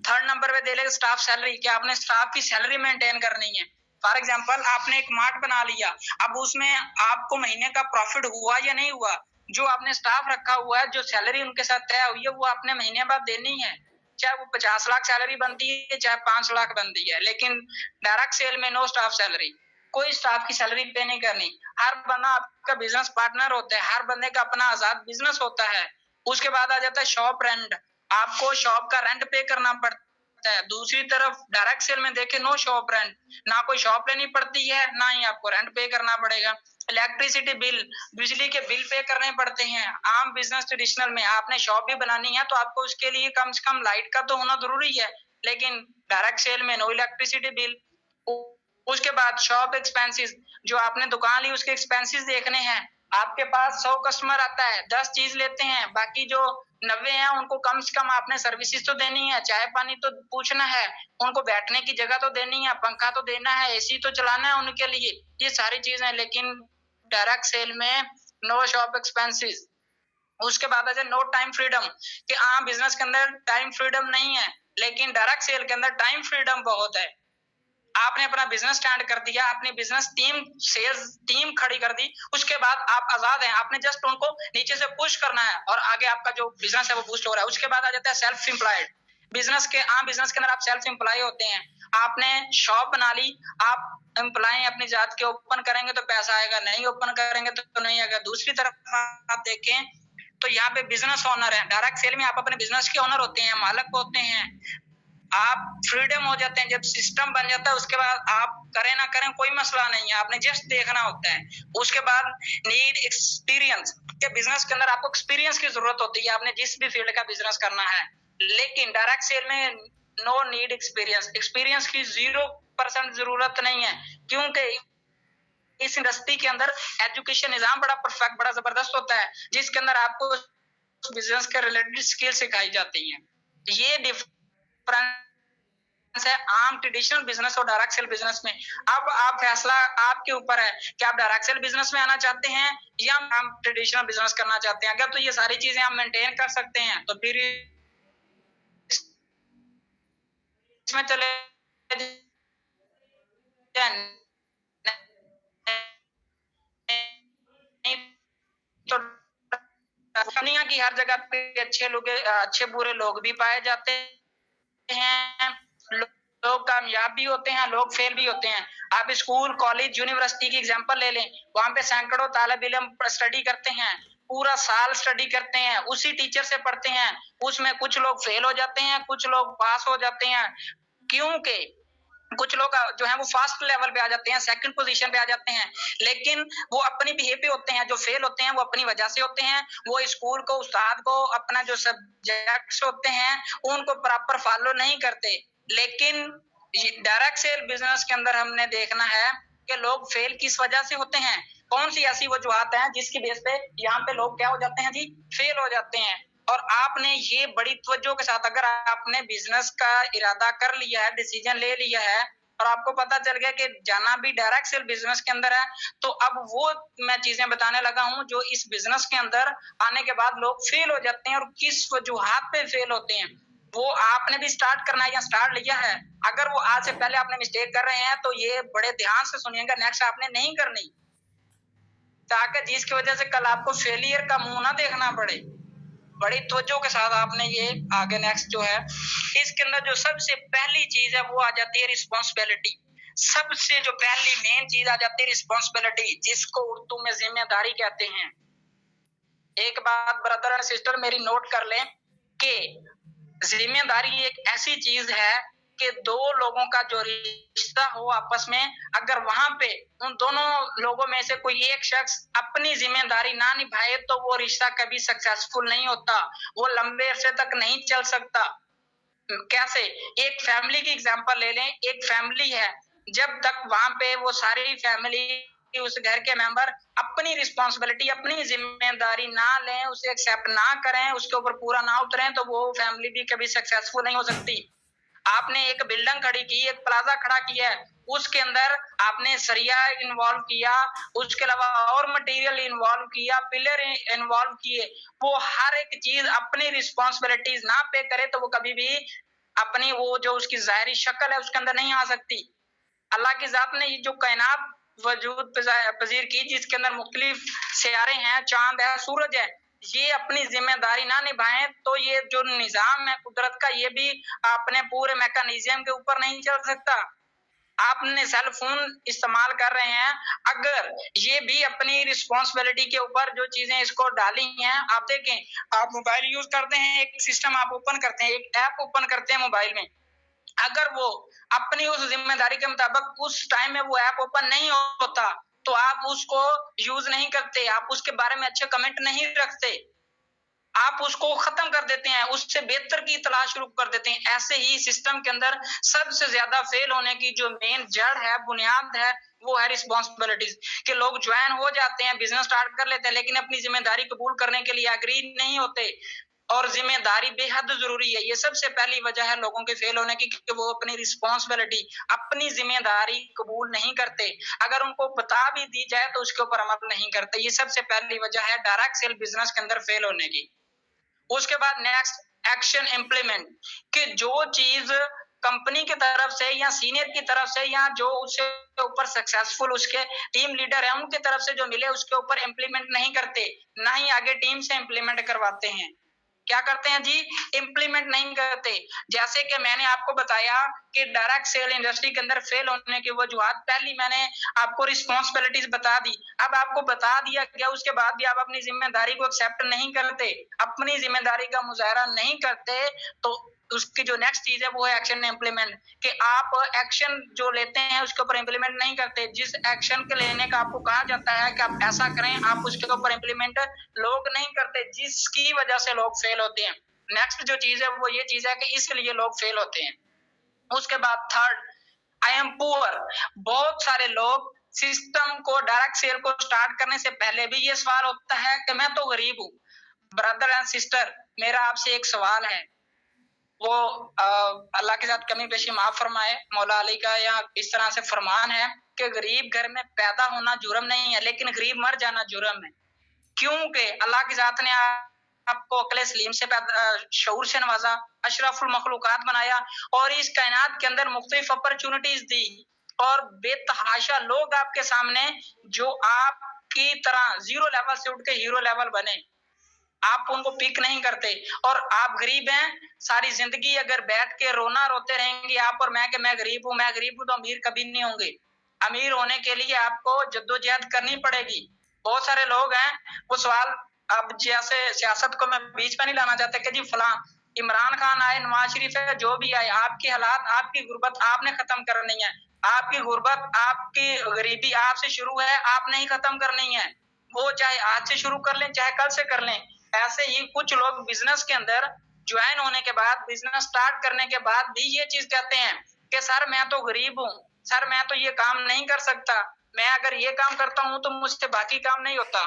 थर्ड नंबर पे दे ले स्टाफ सैलरी, कि आपने स्टाफ की सैलरी मेंटेन करनी है। फॉर एग्जांपल आपने एक मार्ट बना लिया, अब उसमें आपको महीने का प्रॉफिट हुआ या नहीं हुआ, जो आपने स्टाफ रखा हुआ है, जो सैलरी उनके साथ तय हुई है वो आपने महीने बाद देनी है, चाहे वो 50 लाख सैलरी बनती है चाहे 5 लाख बनती है। लेकिन डायरेक्ट सेल में नो स्टाफ सैलरी, कोई स्टाफ की सैलरी पे नहीं करनी। हर बंदा आपका बिजनेस पार्टनर होता है, हर बंदे का अपना आजाद बिजनेस होता है। उसके बाद आ जाता है शॉप रेंट, आपको शॉप का रेंट पे करना पड़ता है। दूसरी तरफ डायरेक्ट सेल में देखे नो शॉप रेंट, ना कोई शॉप लेनी पड़ती है ना ही आपको रेंट पे करना पड़ेगा। इलेक्ट्रिसिटी बिल, बिजली के बिल पे करने पड़ते हैं। आम बिजनेस ट्रेडिशनल में आपने शॉप भी बनानी है तो आपको उसके लिए कम से कम लाइट का तो होना जरूरी है, लेकिन डायरेक्ट सेल में नो इलेक्ट्रिसिटी बिल। उसके बाद शॉप एक्सपेंसेस, जो आपने दुकान ली उसके एक्सपेंसेस देखने हैं। आपके पास 100 कस्टमर आता है, 10 चीज लेते हैं, बाकी जो 90 हैं उनको कम से कम आपने सर्विसेज तो देनी है, चाय पानी तो पूछना है, उनको बैठने की जगह तो देनी है, पंखा तो देना है, एसी तो चलाना है उनके लिए, ये सारी चीजें। लेकिन डायरेक्ट सेल में नो शॉप एक्सपेंसेस। उसके बाद है नो टाइम फ्रीडम, कि हाँ बिजनेस के अंदर टाइम फ्रीडम नहीं है, लेकिन डायरेक्ट सेल के अंदर टाइम फ्रीडम बहुत है। आपने अपना बिजनेस स्टार्ट कर दिया, अपनी बिजनेस टीम, सेल्स टीम खड़ी कर दी, उसके बाद आप आजाद हैं, आपने जस्ट उनको नीचे से पुश करना है और आगे आपका जो बिजनेस है वो बूस्ट हो रहा है। उसके बाद आ जाता है सेल्फ एम्प्लॉयड बिजनेस के। बिजनेस के अंदर आप सेल्फ एम्प्लॉय होते हैं, आपने शॉप बना ली, आप एम्प्लॉय अपनी जात के, ओपन करेंगे तो पैसा आएगा, नहीं ओपन करेंगे तो नहीं आएगा। दूसरी तरफ आप देखें तो यहाँ पे बिजनेस ओनर है, डायरेक्ट सेल में आप अपने बिजनेस के ओनर होते हैं, मालिक होते हैं, आप फ्रीडम हो जाते हैं। जब सिस्टम बन जाता है उसके बाद आप करें ना करें कोई मसला नहीं है, आपने जस्ट देखना होता है। उसके बाद नीड एक्सपीरियंस, के बिजनेस के अंदर आपको एक्सपीरियंस की जरूरत होती है, आपने जिस भी फील्ड का बिजनेस करना है। लेकिन डायरेक्ट सेल में नो नीड एक्सपीरियंस, एक्सपीरियंस की 0% जरूरत नहीं है, क्योंकि इस इंडस्ट्री के अंदर एजुकेशन निजाम बड़ा परफेक्ट, बड़ा जबरदस्त होता है, जिसके अंदर आपको बिजनेस के रिलेटेड स्किल सिखाई जाती है। ये डिफरेंस है आम ट्रेडिशनल बिजनेस और डायरेक्ट सेल बिजनेस में। अब आप फैसला आपके ऊपर है कि आप डायरेक्ट सेल बिजनेस में आना चाहते हैं या हम ट्रेडिशनल बिजनेस करना चाहते हैं। अगर तो ये सारी चीजें आप मेंटेन कर सकते हैं तो फिर इसमें चले तो दुनिया की हर जगह पे अच्छे लोग, अच्छे बुरे लोग भी पाए जाते हैं, लोग कामयाब भी होते हैं, लोग फेल भी होते हैं। आप स्कूल, कॉलेज, यूनिवर्सिटी की एग्जांपल ले लें, वहां पे सैकड़ों तालिब इल्म स्टडी करते हैं, पूरा साल स्टडी करते हैं, उसी टीचर से पढ़ते हैं, उसमें कुछ लोग फेल हो जाते हैं, कुछ लोग पास हो जाते हैं, क्योंकि कुछ लोग जो है वो फर्स्ट लेवल पे आ जाते हैं, सेकंड पोजीशन पे आ जाते हैं, लेकिन वो अपनी बिहेव पे होते हैं। जो फेल होते हैं वो अपनी वजह से होते हैं, वो स्कूल को, उस्ताद को, अपना जो सब्जेक्ट्स होते हैं उनको प्रॉपर फॉलो नहीं करते। लेकिन डायरेक्ट सेल बिजनेस के अंदर हमने देखना है कि लोग फेल किस वजह से होते हैं, कौन सी ऐसी वजूहत हैं जिसकी बेस पे यहाँ पे लोग क्या हो जाते हैं जी, फेल हो जाते हैं। और आपने ये बड़ी तवज्जो के साथ, अगर आपने बिजनेस का इरादा कर लिया है, डिसीजन ले लिया है और आपको पता चल गया कि जाना भी डायरेक्ट सेल बिजनेस के अंदर है, तो अब वो मैं चीजें बताने लगा हूं जो इस बिजनेस के अंदर आने के बाद लोग फेल हो जाते हैं और किस वजूहत पे फेल होते हैं। वो आपने भी स्टार्ट करना है या स्टार्ट लिया है, अगर वो आज से पहले आपने मिस्टेक कर रहे हैं तो ये बड़े ध्यान से सुनिएगा, नेक्स्ट आपने नहीं करनी, ताकि जिसकी वजह से कल आपको फेलियर का मुंह ना देखना पड़े। बड़ी तवज्जो के साथ आपने ये आगे नेक्स्ट जो है, इसके अंदर जो सबसे पहली चीज है वो आ जाती है रिस्पॉन्सिबिलिटी। सबसे जो पहली मेन चीज आ जाती है रिस्पॉन्सिबिलिटी, जिसको उर्दू में जिम्मेदारी कहते हैं। एक बात ब्रदर एंड सिस्टर मेरी नोट कर लें कि जिम्मेदारी एक ऐसी चीज है कि दो लोगों का जो रिश्ता हो आपस में, अगर वहां पे उन दोनों लोगों में से कोई एक शख्स अपनी जिम्मेदारी ना निभाए तो वो रिश्ता कभी सक्सेसफुल नहीं होता, वो लंबे अरसे तक नहीं चल सकता। कैसे? एक फैमिली की एग्जांपल ले लें, एक फैमिली है, जब तक वहां पे वो सारी फैमिली, उस घर के मेंबर अपनी रिस्पॉन्सिबिलिटी, अपनी जिम्मेदारी ना लें, उसे एक्सेप्ट ना करें, उसके ऊपर पूरा ना उतरें, तो वो फैमिली भी कभी सक्सेसफुल नहीं हो सकती। आपने एक बिल्डिंग खड़ी की, एक प्लाजा खड़ा किया है, उसके अंदर आपने सरिया इन्वॉल्व किया, उसके अलावा और मटेरियल इन्वॉल्व किया, पिलर इन्वॉल्व किए, वो हर एक चीज अपनी रिस्पॉन्सिबिलिटीज ना पे करे तो वो कभी भी अपनी वो जो उसकी जाहिरी शक्ल है उसके अंदर नहीं आ सकती। अल्लाह की जात ने जो कायनात वजूद पजीर की, जिसके अंदर मुख्तलिफ सियारे हैं, चांद है, सूरज है, ये अपनी जिम्मेदारी ना निभाएं तो ये जो निजाम है कुदरत का, ये भी अपने पूरे मैकेनिज्म के ऊपर नहीं चल सकता। आपने सेल फोन इस्तेमाल कर रहे हैं, अगर ये भी अपनी रिस्पॉन्सिबिलिटी के ऊपर जो चीजें इसको डाली हैं, आप देखें आप मोबाइल यूज करते हैं, एक सिस्टम आप ओपन करते हैं, एक ऐप ओपन करते हैं मोबाइल में, अगर वो अपनी उस जिम्मेदारी के मुताबिक उस टाइम में वो ऐप ओपन नहीं होता तो आप उसको यूज नहीं करते, आप उसके बारे में अच्छे कमेंट नहीं रखते, आप उसको खत्म कर देते हैं, उससे बेहतर की तलाश शुरू कर देते हैं। ऐसे ही सिस्टम के अंदर सबसे ज्यादा फेल होने की जो मेन जड़ है, बुनियाद है, वो है रिस्पॉन्सिबिलिटीज। कि लोग ज्वाइन हो जाते हैं, बिजनेस स्टार्ट कर लेते हैं, लेकिन अपनी जिम्मेदारी कबूल करने के लिए एग्री नहीं होते। और जिम्मेदारी बेहद जरूरी है। ये सबसे पहली वजह है लोगों के फेल होने की, कि वो अपनी रिस्पॉन्सिबिलिटी, अपनी जिम्मेदारी कबूल नहीं करते। अगर उनको बता भी दी जाए तो उसके ऊपर अमल नहीं करते। ये सबसे पहली वजह है डायरेक्ट सेल बिजनेस के अंदर फेल होने की। उसके बाद नेक्स्ट एक्शन इम्प्लीमेंट, कि जो चीज कंपनी की तरफ से या सीनियर की तरफ से या जो उससे ऊपर सक्सेसफुल उसके टीम लीडर है उनकी तरफ से जो मिले उसके ऊपर इम्प्लीमेंट नहीं करते, ना ही आगे टीम से इम्प्लीमेंट करवाते हैं। क्या करते हैं जी? इम्प्लीमेंट नहीं करते। जैसे कि मैंने आपको बताया कि डायरेक्ट सेल इंडस्ट्री के अंदर फेल होने की वजूहत पहली मैंने आपको रिस्पॉन्सिबिलिटीज बता दी। अब आपको बता दिया गया, उसके बाद भी आप अपनी जिम्मेदारी को एक्सेप्ट नहीं करते, अपनी जिम्मेदारी का मुजाहरा नहीं करते, तो उसकी जो नेक्स्ट चीज है वो है एक्शन इम्प्लीमेंट। कि आप एक्शन जो लेते हैं उसके ऊपर इम्प्लीमेंट नहीं करते। जिस एक्शन के लेने का आपको कहा जाता है कि आप ऐसा करें, आप उसके ऊपर इम्प्लीमेंट लोग नहीं करते, जिसकी वजह से लोग फेल होते हैं। नेक्स्ट जो चीज है वो ये चीज है कि इसलिए लोग फेल होते हैं। उसके बाद थर्ड, आई एम पुअर। बहुत सारे लोग सिस्टम को, डायरेक्ट सेल को स्टार्ट करने से पहले भी ये सवाल होता है कि मैं तो गरीब हूँ। ब्रदर एंड सिस्टर, मेरा आपसे एक सवाल है, वो अल्लाह के साथ कमी पेशी माफ फरमाए, मौला अली का या इस तरह से फरमान है कि गरीब घर में पैदा होना जुर्म नहीं है, लेकिन गरीब मर जाना जुर्म है। क्योंकि अल्लाह के साथ ने आपको अक्ल सलीम से शऊर से नवाजा, अशरफुल मखलूकात बनाया और इस कायनात के अंदर मुख्तलिफ अपॉर्चुनिटीज दी, और बेतहाशा लोग आपके सामने जो आपकी तरह जीरो लेवल से उठ के हीरो लेवल बने, आप उनको पिक नहीं करते। और आप गरीब हैं, सारी जिंदगी अगर बैठ के रोना रोते रहेंगे आप और मैं, कि मैं गरीब हूँ तो अमीर कभी नहीं होंगे। अमीर होने के लिए आपको जद्दोजहद करनी पड़ेगी। बहुत सारे लोग हैं, वो सवाल, अब जैसे सियासत को मैं बीच में नहीं लाना चाहता कि जी फलां इमरान खान आए, नवाज शरीफ है, जो भी आए, आपकी हालात, आपकी गुर्बत आपने खत्म करनी है। आपकी गुर्बत, आपकी गरीबी आपसे शुरू है, आपने ही खत्म करनी है। वो चाहे आज से शुरू कर लें, चाहे कल से कर लें। ऐसे ही कुछ लोग बिजनेस के अंदर ज्वाइन होने के बाद, बिजनेस स्टार्ट करने के बाद भी ये चीज कहते हैं कि सर मैं तो गरीब हूँ, सर मैं तो ये काम नहीं कर सकता, मैं अगर ये काम करता हूँ तो मुझसे बाकी काम नहीं होता।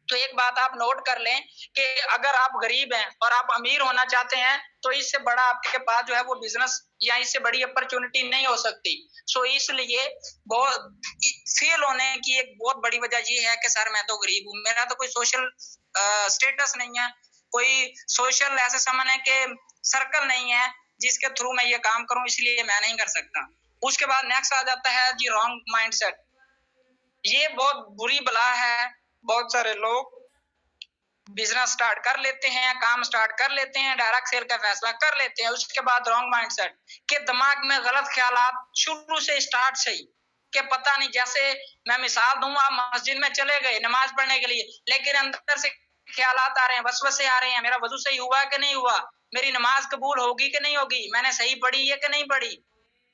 तो एक बात आप नोट कर लें कि अगर आप गरीब हैं और आप अमीर होना चाहते हैं तो इससे बड़ा आपके पास जो है वो बिजनेस या इससे बड़ी अपॉर्चुनिटी नहीं हो सकती। सो इसलिए बहुत फेल होने की एक बहुत बड़ी वजह ये है कि सर मैं तो गरीब हूँ, मेरा तो कोई सोशल स्टेटस नहीं है, कोई सोशल ऐसे समझ है कि सर्कल नहीं है जिसके थ्रू मैं ये काम करूं, इसलिए मैं नहीं कर सकता। उसके बाद नेक्स्ट आ जाता है जी रॉन्ग माइंडसेट। ये बहुत बुरी बला है। बहुत सारे लोग बिजनेस स्टार्ट कर लेते हैं, काम स्टार्ट कर लेते हैं, डायरेक्ट सेल का फैसला कर लेते हैं, उसके बाद रॉन्ग माइंडसेट के दिमाग में गलत ख्यालात शुरू से स्टार्ट से ही, कि पता नहीं, जैसे मैं मिसाल दूं, आप मस्जिद में चले गए नमाज पढ़ने के लिए, लेकिन अंदर से ख्यालात आ रहे हैं, वसवसे आ रहे हैं, मेरा वजू सही हुआ कि नहीं हुआ, मेरी नमाज कबूल होगी कि नहीं होगी, मैंने सही पढ़ी है कि नहीं पढ़ी।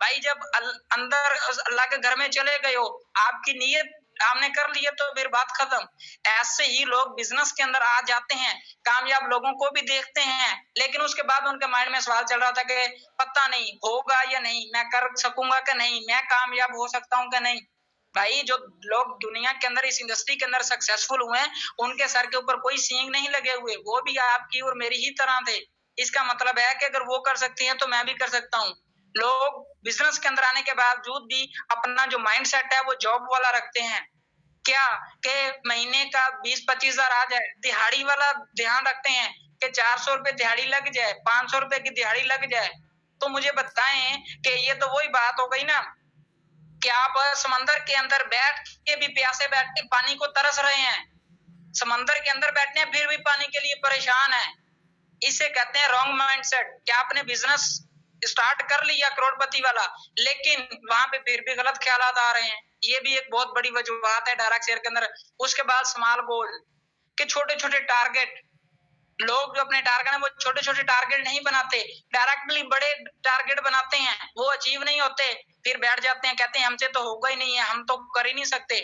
भाई जब अंदर अल्लाह के घर में चले गए हो, आपकी नीयत आपने कर ली है तो फिर बात खत्म। ऐसे ही लोग बिजनेस के अंदर आ जाते हैं, कामयाब लोगों को भी देखते हैं, लेकिन उसके बाद उनके माइंड में सवाल चल रहा था कि पता नहीं होगा या नहीं, मैं कर सकूंगा कि नहीं, मैं कामयाब हो सकता हूँ कि नहीं। भाई जो लोग दुनिया के अंदर, इस इंडस्ट्री के अंदर सक्सेसफुल हुए हैं, उनके सर के ऊपर कोई सींग नहीं लगे हुए, वो भी आपकी और मेरी ही तरह थे। इसका मतलब है कि अगर वो कर सकती हैं तो मैं भी कर सकता हूँ। लोग बिजनेस के अंदर आने के बावजूद भी अपना जो माइंडसेट है वो जॉब वाला रखते हैं, क्या कि महीने का 20-25 हजार आ जाए, दिहाड़ी वाला ध्यान रखते हैं कि 400 रुपए दिहाड़ी लग जाए, 500 रुपए की दिहाड़ी लग जाए। तो मुझे बताएं कि ये तो वही बात हो गई ना कि आप समंदर के अंदर बैठ के भी प्यासे बैठ के पानी को तरस रहे हैं, समंदर के अंदर बैठने फिर भी पानी के लिए परेशान है। इसे कहते हैं रॉन्ग माइंडसेट। क्या आपने बिजनेस स्टार्ट कर लिया करोड़पति वाला, लेकिन वहां पे फिर भी गलत ख्यालात आ रहे हैं, ये भी एक बहुत बड़ी वजूहत है डायरेक्ट शेयर के अंदर। उसके बाद स्मॉल गोल के छोटे छोटे टारगेट, लोग जो अपने टारगेट है वो छोटे छोटे टारगेट नहीं बनाते, डायरेक्टली बड़े टारगेट बनाते हैं, वो अचीव नहीं होते, फिर बैठ जाते हैं, कहते हैं हमसे तो होगा ही नहीं है, हम तो कर ही नहीं सकते।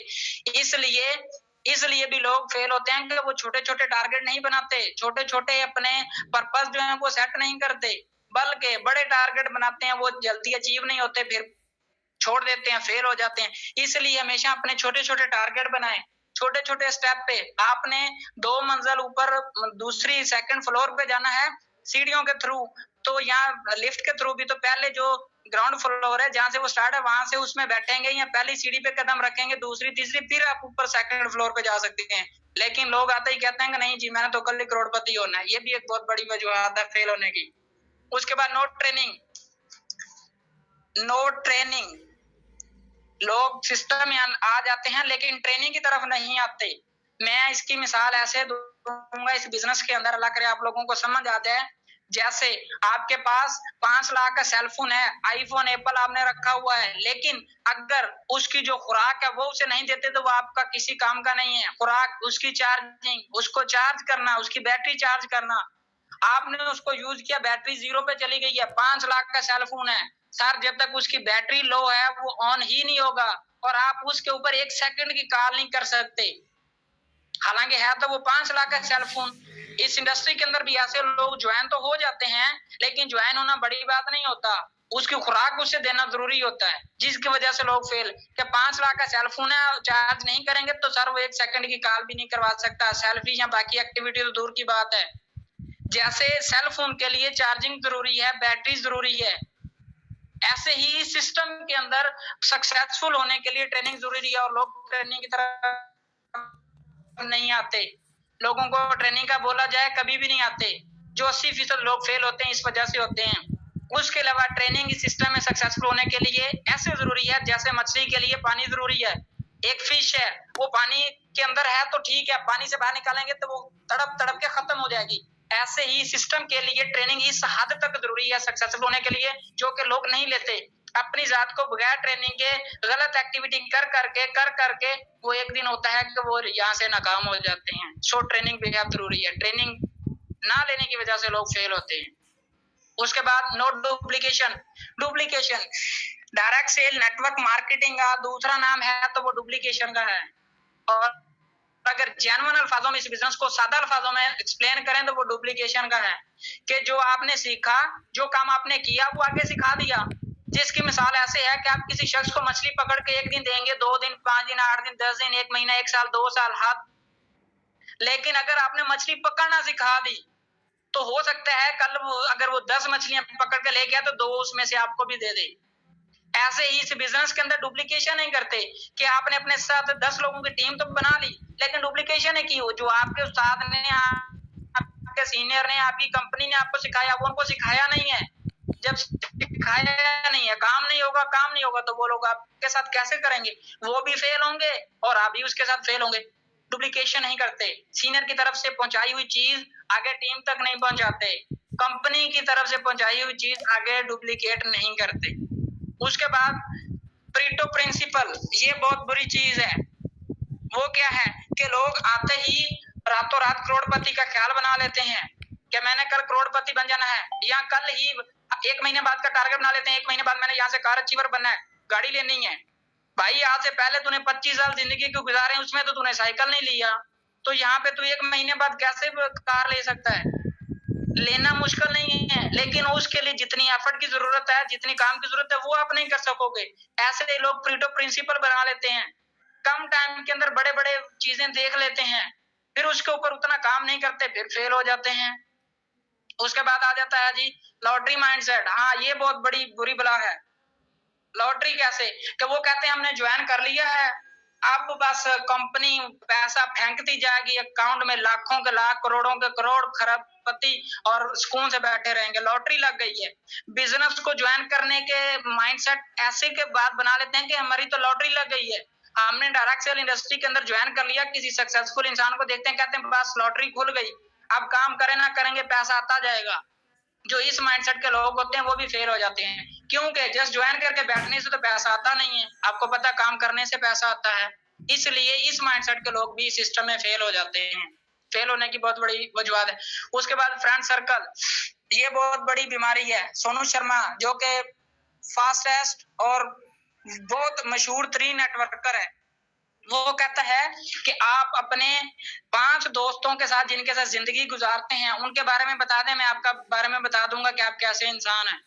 इसलिए भी लोग फेल होते हैं कि वो छोटे छोटे टारगेट नहीं बनाते, छोटे छोटे अपने पर्पस जो है वो सेट नहीं करते, बल्कि बड़े टारगेट बनाते हैं, वो जल्दी अचीव नहीं होते, फिर छोड़ देते हैं, फेल हो जाते हैं। इसलिए हमेशा अपने छोटे छोटे टारगेट बनाएं, छोटे छोटे स्टेप पे। आपने 2 मंजिल ऊपर दूसरी सेकंड फ्लोर पे जाना है सीढ़ियों के थ्रू, तो यहाँ लिफ्ट के थ्रू भी तो पहले जो ग्राउंड फ्लोर है जहां से वो स्टार्ट है वहां से उसमें बैठेंगे या पहली सीढ़ी पे कदम रखेंगे, दूसरी तीसरी, फिर आप ऊपर सेकंड फ्लोर पे जा सकते हैं। लेकिन लोग आते ही कहते हैं कि नहीं जी मैंने तो कल ही करोड़पति होना है। ये भी एक बहुत बड़ी वजूहत है फेल होने की। उसके बाद नो ट्रेनिंग, लोग सिस्टम में आ जाते हैं लेकिन ट्रेनिंग की तरफ नहीं आते। मैं इसकी मिसाल ऐसे दूंगा इस बिजनेस के अंदर, अल्लाह करे आप लोगों को समझ आ जाए। जैसे आपके पास 5 लाख का सेलफोन है, आईफोन एप्पल आपने रखा हुआ है, लेकिन अगर उसकी जो खुराक है वो उसे नहीं देते तो वो आपका किसी काम का नहीं है। खुराक, उसकी चार्जिंग, उसको चार्ज करना, उसकी बैटरी चार्ज करना, आपने उसको यूज किया, बैटरी 0 पे चली गई है, 5 लाख का सेलफोन है सर, जब तक उसकी बैटरी लो है वो ऑन ही नहीं होगा और आप उसके ऊपर 1 सेकंड की कॉल नहीं कर सकते। हालांकि है तो वो 5 लाख का सेलफोन। इस इंडस्ट्री के अंदर भी ऐसे लोग ज्वाइन तो हो जाते हैं, लेकिन ज्वाइन होना बड़ी बात नहीं होता, उसकी खुराक उसे देना जरूरी होता है, जिसकी वजह से लोग फेल। कि 5 लाख का सेलफोन है, चार्ज नहीं करेंगे तो सर वो 1 सेकंड की कॉल भी नहीं करवा सकता, सेल्फी या बाकी एक्टिविटी तो दूर की बात है। जैसे सेल फोन के लिए चार्जिंग जरूरी है, बैटरी जरूरी है, ऐसे ही सिस्टम के अंदर सक्सेसफुल होने के लिए ट्रेनिंग जरूरी है और लोग ट्रेनिंग की तरफ नहीं आते। लोगों को ट्रेनिंग का बोला जाए कभी भी नहीं आते। जो 80% लोग फेल होते हैं इस वजह से होते हैं। उसके अलावा ट्रेनिंग इस सिस्टम में सक्सेसफुल होने के लिए ऐसे जरूरी है जैसे मछली के लिए पानी जरूरी है। एक फिश है, वो पानी के अंदर है तो ठीक है, पानी से बाहर निकालेंगे तो वो तड़प तड़प के खत्म हो जाएगी। ऐसे ही सिस्टम के लिए ट्रेनिंग इस हद तक जरूरी है सक्सेसफुल होने के लिए, जो कि लोग नहीं लेते। अपनी जात को बगैर ट्रेनिंग के गलत एक्टिविटी कर करके वो एक दिन होता है कि वो यहाँ से नाकाम हो जाते हैं। सो ट्रेनिंग बेहद जरूरी है। ट्रेनिंग ना लेने की वजह से लोग फेल होते हैं। उसके बाद no duplication. Direct sale network marketing का दूसरा नाम है तो वो डुप्लीकेशन का है। और अगर जेन्युइन अल्फाजों में इस बिजनेस को सादा अल्फाजों में एक्सप्लेन करें तो वो डुप्लीकेशन का है कि जो आपने सीखा, जो काम आपने किया वो आगे सिखा दिया। जिसकी मिसाल ऐसे है कि आप किसी शख्स को मछली पकड़ के 1 दिन देंगे, 2 दिन, 5 दिन, 8 दिन, 10 दिन, 1 महीना, 1 साल, 2 साल, हाथ, लेकिन अगर आपने मछली पकड़ना सिखा दी तो हो सकता है कल अगर वो 10 मछलियां पकड़ के ले गया तो 2 उसमें से आपको भी दे दे। ऐसे ही इस बिजनेस के अंदर डुप्लीकेशन नहीं करते कि आपने अपने साथ 10 लोगों की टीम तो बना ली, लेकिन डुप्लीकेशन है की जो आपके उस्ताद ने, आपके सीनियर ने, आपकी कंपनी ने आपको सिखाया वो उनको सिखाया नहीं है। जब सिखाया नहीं है, काम नहीं होगा तो वो लोग आपके साथ कैसे करेंगे? वो भी फेल होंगे और आप भी उसके साथ फेल होंगे। डुप्लीकेशन नहीं करते। सीनियर की तरफ से पहुंचाई हुई चीज आगे टीम तक नहीं पहुंचाते। कंपनी की तरफ से पहुंचाई हुई चीज आगे डुप्लीकेट नहीं करते। उसके बाद प्रीटो प्रिंसिपल, ये बहुत बुरी चीज है। वो क्या है कि लोग आते ही रातों रात करोड़पति का ख्याल बना लेते हैं कि मैंने कल करोड़पति बन जाना है, या कल ही 1 महीने बाद का टारगेट बना लेते हैं, 1 महीने बाद मैंने यहाँ से कार अचीवर बनना है, गाड़ी लेनी है। भाई आज से पहले तूने 25 साल जिंदगी को गुजारे, उसमें तो तूने साइकिल नहीं लिया, तो यहाँ पे तू 1 महीने बाद कैसे कार ले सकता है? लेना मुश्किल नहीं है, लेकिन उसके लिए जितनी एफर्ट की जरूरत है, जितनी काम की जरूरत है, वो आप नहीं कर सकोगे। ऐसे लोग प्रीटो प्रिंसिपल बना लेते हैं, कम टाइम के अंदर बड़े बड़े चीजें देख लेते हैं, फिर उसके ऊपर उतना काम नहीं करते, फिर फेल हो जाते हैं। उसके बाद आ जाता है जी लॉटरी माइंडसेट। हाँ, ये बहुत बड़ी बुरी बला है। लॉटरी कैसे कि वो कहते हैं हमने ज्वाइन कर लिया है, अब बस कंपनी पैसा फेंकती जाएगी, अकाउंट में लाखों के लाख, करोड़ों के करोड़, खरबपति और सुकून से बैठे रहेंगे। लॉटरी लग गई है। बिजनेस को ज्वाइन करने के माइंडसेट ऐसे के बाद बना लेते हैं कि हमारी तो लॉटरी लग गई है, हमने डायरेक्ट सेल इंडस्ट्री के अंदर ज्वाइन कर लिया। किसी सक्सेसफुल इंसान को देखते हैं, कहते हैं बस लॉटरी खुल गई, अब काम करें ना करेंगे पैसा आता जाएगा। जो इस माइंडसेट के लोग होते हैं वो भी फेल हो जाते हैं, क्योंकि जस्ट ज्वाइन करके बैठने से तो पैसा आता नहीं है। आपको पता, काम करने से पैसा आता है। इसलिए इस माइंडसेट के लोग भी सिस्टम में फेल हो जाते हैं। फेल होने की बहुत बड़ी वजूहत है। उसके बाद फ्रेंड सर्कल, ये बहुत बड़ी बीमारी है। सोनू शर्मा जो कि फास्टेस्ट और बहुत मशहूर तरीन नेटवर्कर है, वो कहता है कि आप अपने 5 दोस्तों के साथ जिनके साथ जिंदगी गुजारते हैं उनके बारे में बता दें, मैं आपका बारे में बता दूंगा कि आप कैसे इंसान हैं।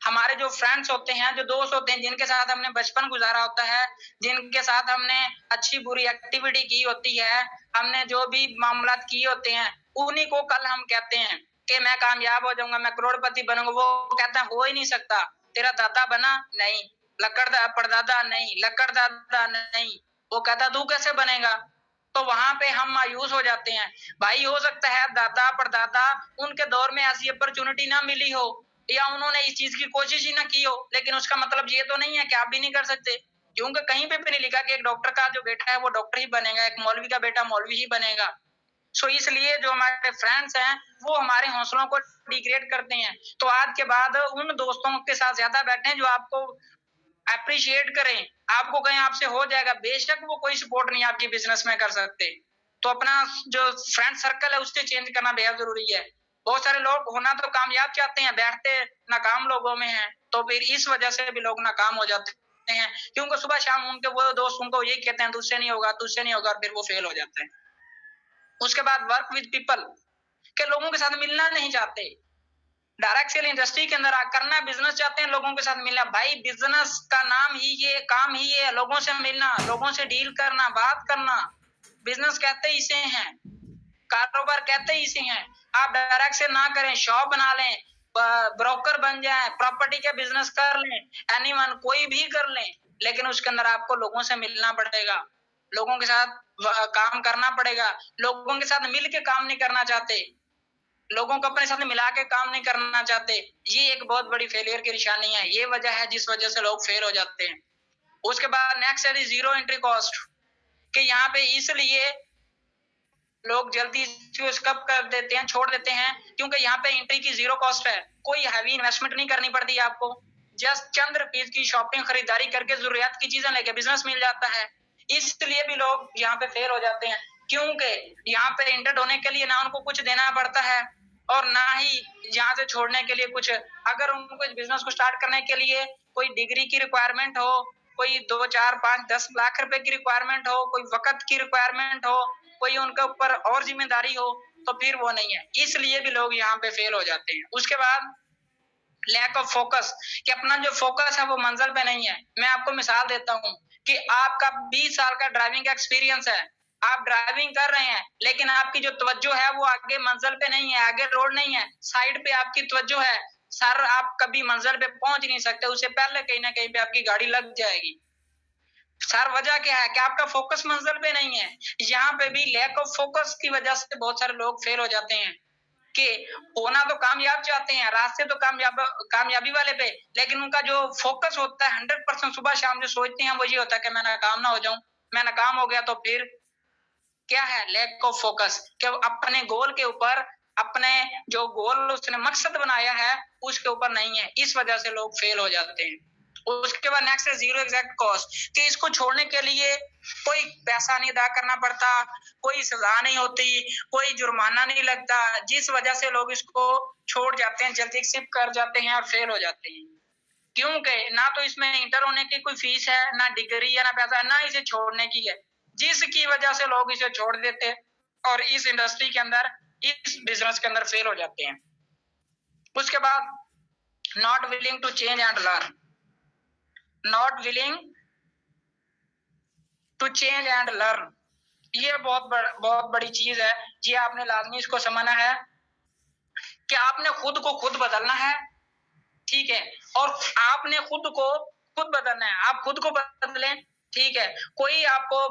हमारे जो फ्रेंड्स होते हैं, जो दोस्त होते हैं, जिनके साथ हमने बचपन गुजारा होता है, जिनके साथ हमने अच्छी बुरी एक्टिविटी की होती है, हमने जो भी मामलात किए होते हैं, उन्हीं को कल हम कहते हैं कि मैं कामयाब हो जाऊंगा, मैं करोड़पति बनूंगा। वो कहता है हो ही नहीं सकता, तेरा दादा बना नहीं, लकड़ परदादा नहीं, लकड़ दादा नहीं, वो कहता तू कैसे बनेगा। तो वहां पे हम मायूस हो जाते हैं। भाई हो सकता है दादा परदादा उनके दौर में ऐसी अपॉर्चुनिटी ना मिली हो या उन्होंने इस चीज की कोशिश ही ना की हो, लेकिन उसका मतलब ये तो नहीं है कि आप भी नहीं कर सकते, क्योंकि कहीं पे भी नहीं लिखा कि एक डॉक्टर का जो बेटा है वो डॉक्टर ही बनेगा, एक मौलवी का बेटा मौलवी ही बनेगा। सो इसलिए जो हमारे फ्रेंड्स हैं वो हमारे हौसलों को डिग्रेड करते हैं। तो आज के बाद उन दोस्तों के साथ ज्यादा बैठें जो आपको अप्रिशिएट करें, आपको कहीं आपसे हो जाएगा, बेशक वो कोई सपोर्ट नहीं आपकी बिजनेस में कर सकते। तो अपना जो फ्रेंड सर्कल है उससे चेंज करना बेहद जरूरी है। बहुत सारे लोग होना तो कामयाब चाहते हैं, बैठते नाकाम लोगों में हैं, तो फिर इस वजह से भी लोग नाकाम हो जाते हैं, क्योंकि सुबह शाम उनके वो दोस्त उनको यही कहते हैं तुझसे नहीं होगा, तुझसे नहीं होगा, और फिर वो फेल हो जाते हैं। उसके बाद वर्क विद पीपल, के लोगों के साथ मिलना नहीं चाहते, डायरेक्ट सेल इंडस्ट्री के अंदर करना है, बिजनेस चाहते हैं, लोगों के साथ मिलना। भाई बिजनेस का नाम ही ये, काम ही ये, लोगों से मिलना, लोगों से डील करना, बात करना। बिजनेस कहते ही इसे हैं, कारोबार कहते ही इसे हैं। आप डायरेक्ट सेल ना करें, शॉप बना लें, ब्रोकर बन जाए, प्रॉपर्टी का बिजनेस कर लें, एनीवन कोई भी कर लें, लेकिन उसके अंदर आपको लोगों से मिलना पड़ेगा, लोगों के साथ काम करना पड़ेगा। लोगों के साथ मिल के काम नहीं करना चाहते, लोगों को अपने साथ मिला के काम नहीं करना चाहते, ये एक बहुत बड़ी फेलियर की निशानी है। ये वजह है जिस वजह से लोग फेल हो जाते हैं। उसके बाद नेक्स्ट है जीरो एंट्री कॉस्ट, कि यहाँ पे इसलिए लोग जल्दी स्कप कर देते हैं, छोड़ देते हैं, क्योंकि यहाँ पे एंट्री की जीरो कॉस्ट है, कोई हैवी इन्वेस्टमेंट नहीं करनी पड़ती है आपको, जस्ट चंद रुपीज की शॉपिंग खरीदारी करके जरूरियात की चीजें लेके बिजनेस मिल जाता है। इसलिए भी लोग यहाँ पे फेल हो जाते हैं, क्योंकि यहाँ पे एंटर्ड होने के लिए ना उनको कुछ देना पड़ता है और ना ही यहाँ से छोड़ने के लिए कुछ। अगर उनको इस बिजनेस को स्टार्ट करने के लिए कोई डिग्री की रिक्वायरमेंट हो, कोई 2, 4, 5, 10 लाख रुपए की रिक्वायरमेंट हो, कोई वक्त की रिक्वायरमेंट हो, कोई उनके ऊपर और जिम्मेदारी हो, तो फिर वो नहीं है, इसलिए भी लोग यहाँ पे फेल हो जाते हैं। उसके बाद लैक ऑफ फोकस, कि अपना जो फोकस है वो मंजिल पे नहीं है। मैं आपको मिसाल देता हूँ कि आपका 20 साल का ड्राइविंग का एक्सपीरियंस है, आप ड्राइविंग कर रहे हैं, लेकिन आपकी जो तवज्जो है वो आगे मंजिल पे नहीं है, आगे रोड नहीं है, साइड पे आपकी तवज्जो है। सर आप कभी मंजिल पे पहुंच नहीं सकते, उससे पहले कहीं ना कहीं पे आपकी गाड़ी लग जाएगी। सर वजह क्या है कि आपका फोकस मंजिल पे नहीं है। यहाँ पे भी लैक ऑफ फोकस की वजह से बहुत सारे लोग फेल हो जाते हैं, कि होना तो कामयाब चाहते हैं, रास्ते तो कामयाबी वाले पे, लेकिन उनका जो फोकस होता है 100% सुबह शाम जो सोचते हैं वो ये होता है कि मैं नाकाम ना हो जाऊं, मैं नाकाम हो गया तो फिर क्या है, लैक ऑफ फोकस, कि अपने गोल के ऊपर, अपने जो गोल उसने मकसद बनाया है उसके ऊपर नहीं है, इस वजह से लोग फेल हो जाते हैं। उसके बाद नेक्स्ट है जीरो एग्जैक्ट कॉस्ट, कि इसको छोड़ने के लिए कोई पैसा नहीं अदा करना पड़ता, कोई सजा नहीं होती, कोई जुर्माना नहीं लगता, जिस वजह से लोग इसको छोड़ जाते हैं, जल्दी एक्सेप्ट कर जाते हैं और फेल हो जाते हैं। क्योंकि ना तो इसमें इंटर होने की कोई फीस है, ना डिग्री है, ना पैसा, ना इसे छोड़ने की है, जिसकी वजह से लोग इसे छोड़ देते हैं और इस इंडस्ट्री के अंदर, इस बिजनेस के अंदर फेल हो जाते हैं। उसके बाद not willing to change and learn, not willing to change and learn, ये बहुत बड़ी चीज है जी। आपने लाजमी इसको समझना है कि आपने खुद को खुद बदलना है, ठीक है, और आपने खुद को खुद बदलना है, आप खुद को बदलें, ठीक है, कोई आपको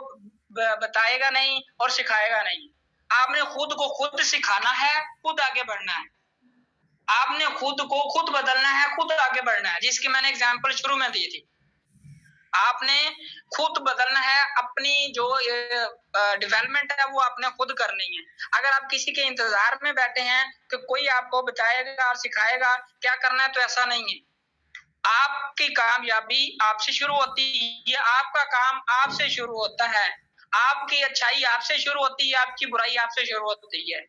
बताएगा नहीं और सिखाएगा नहीं, आपने खुद को खुद सिखाना है, खुद आगे बढ़ना है, आपने खुद को खुद बदलना है, खुद आगे बढ़ना है, जिसकी मैंने एग्जांपल शुरू में दी थी। आपने खुद बदलना है, अपनी जो डेवलपमेंट है वो आपने खुद करनी है। अगर आप किसी के इंतजार में बैठे हैं कि कोई आपको बताएगा और सिखाएगा क्या करना है, तो ऐसा नहीं है। आपकी कामयाबी आपसे शुरू होती है, आपका काम आपसे शुरू होता है, आपकी अच्छाई आपसे शुरू होती है, आपकी बुराई आपसे शुरू होती है।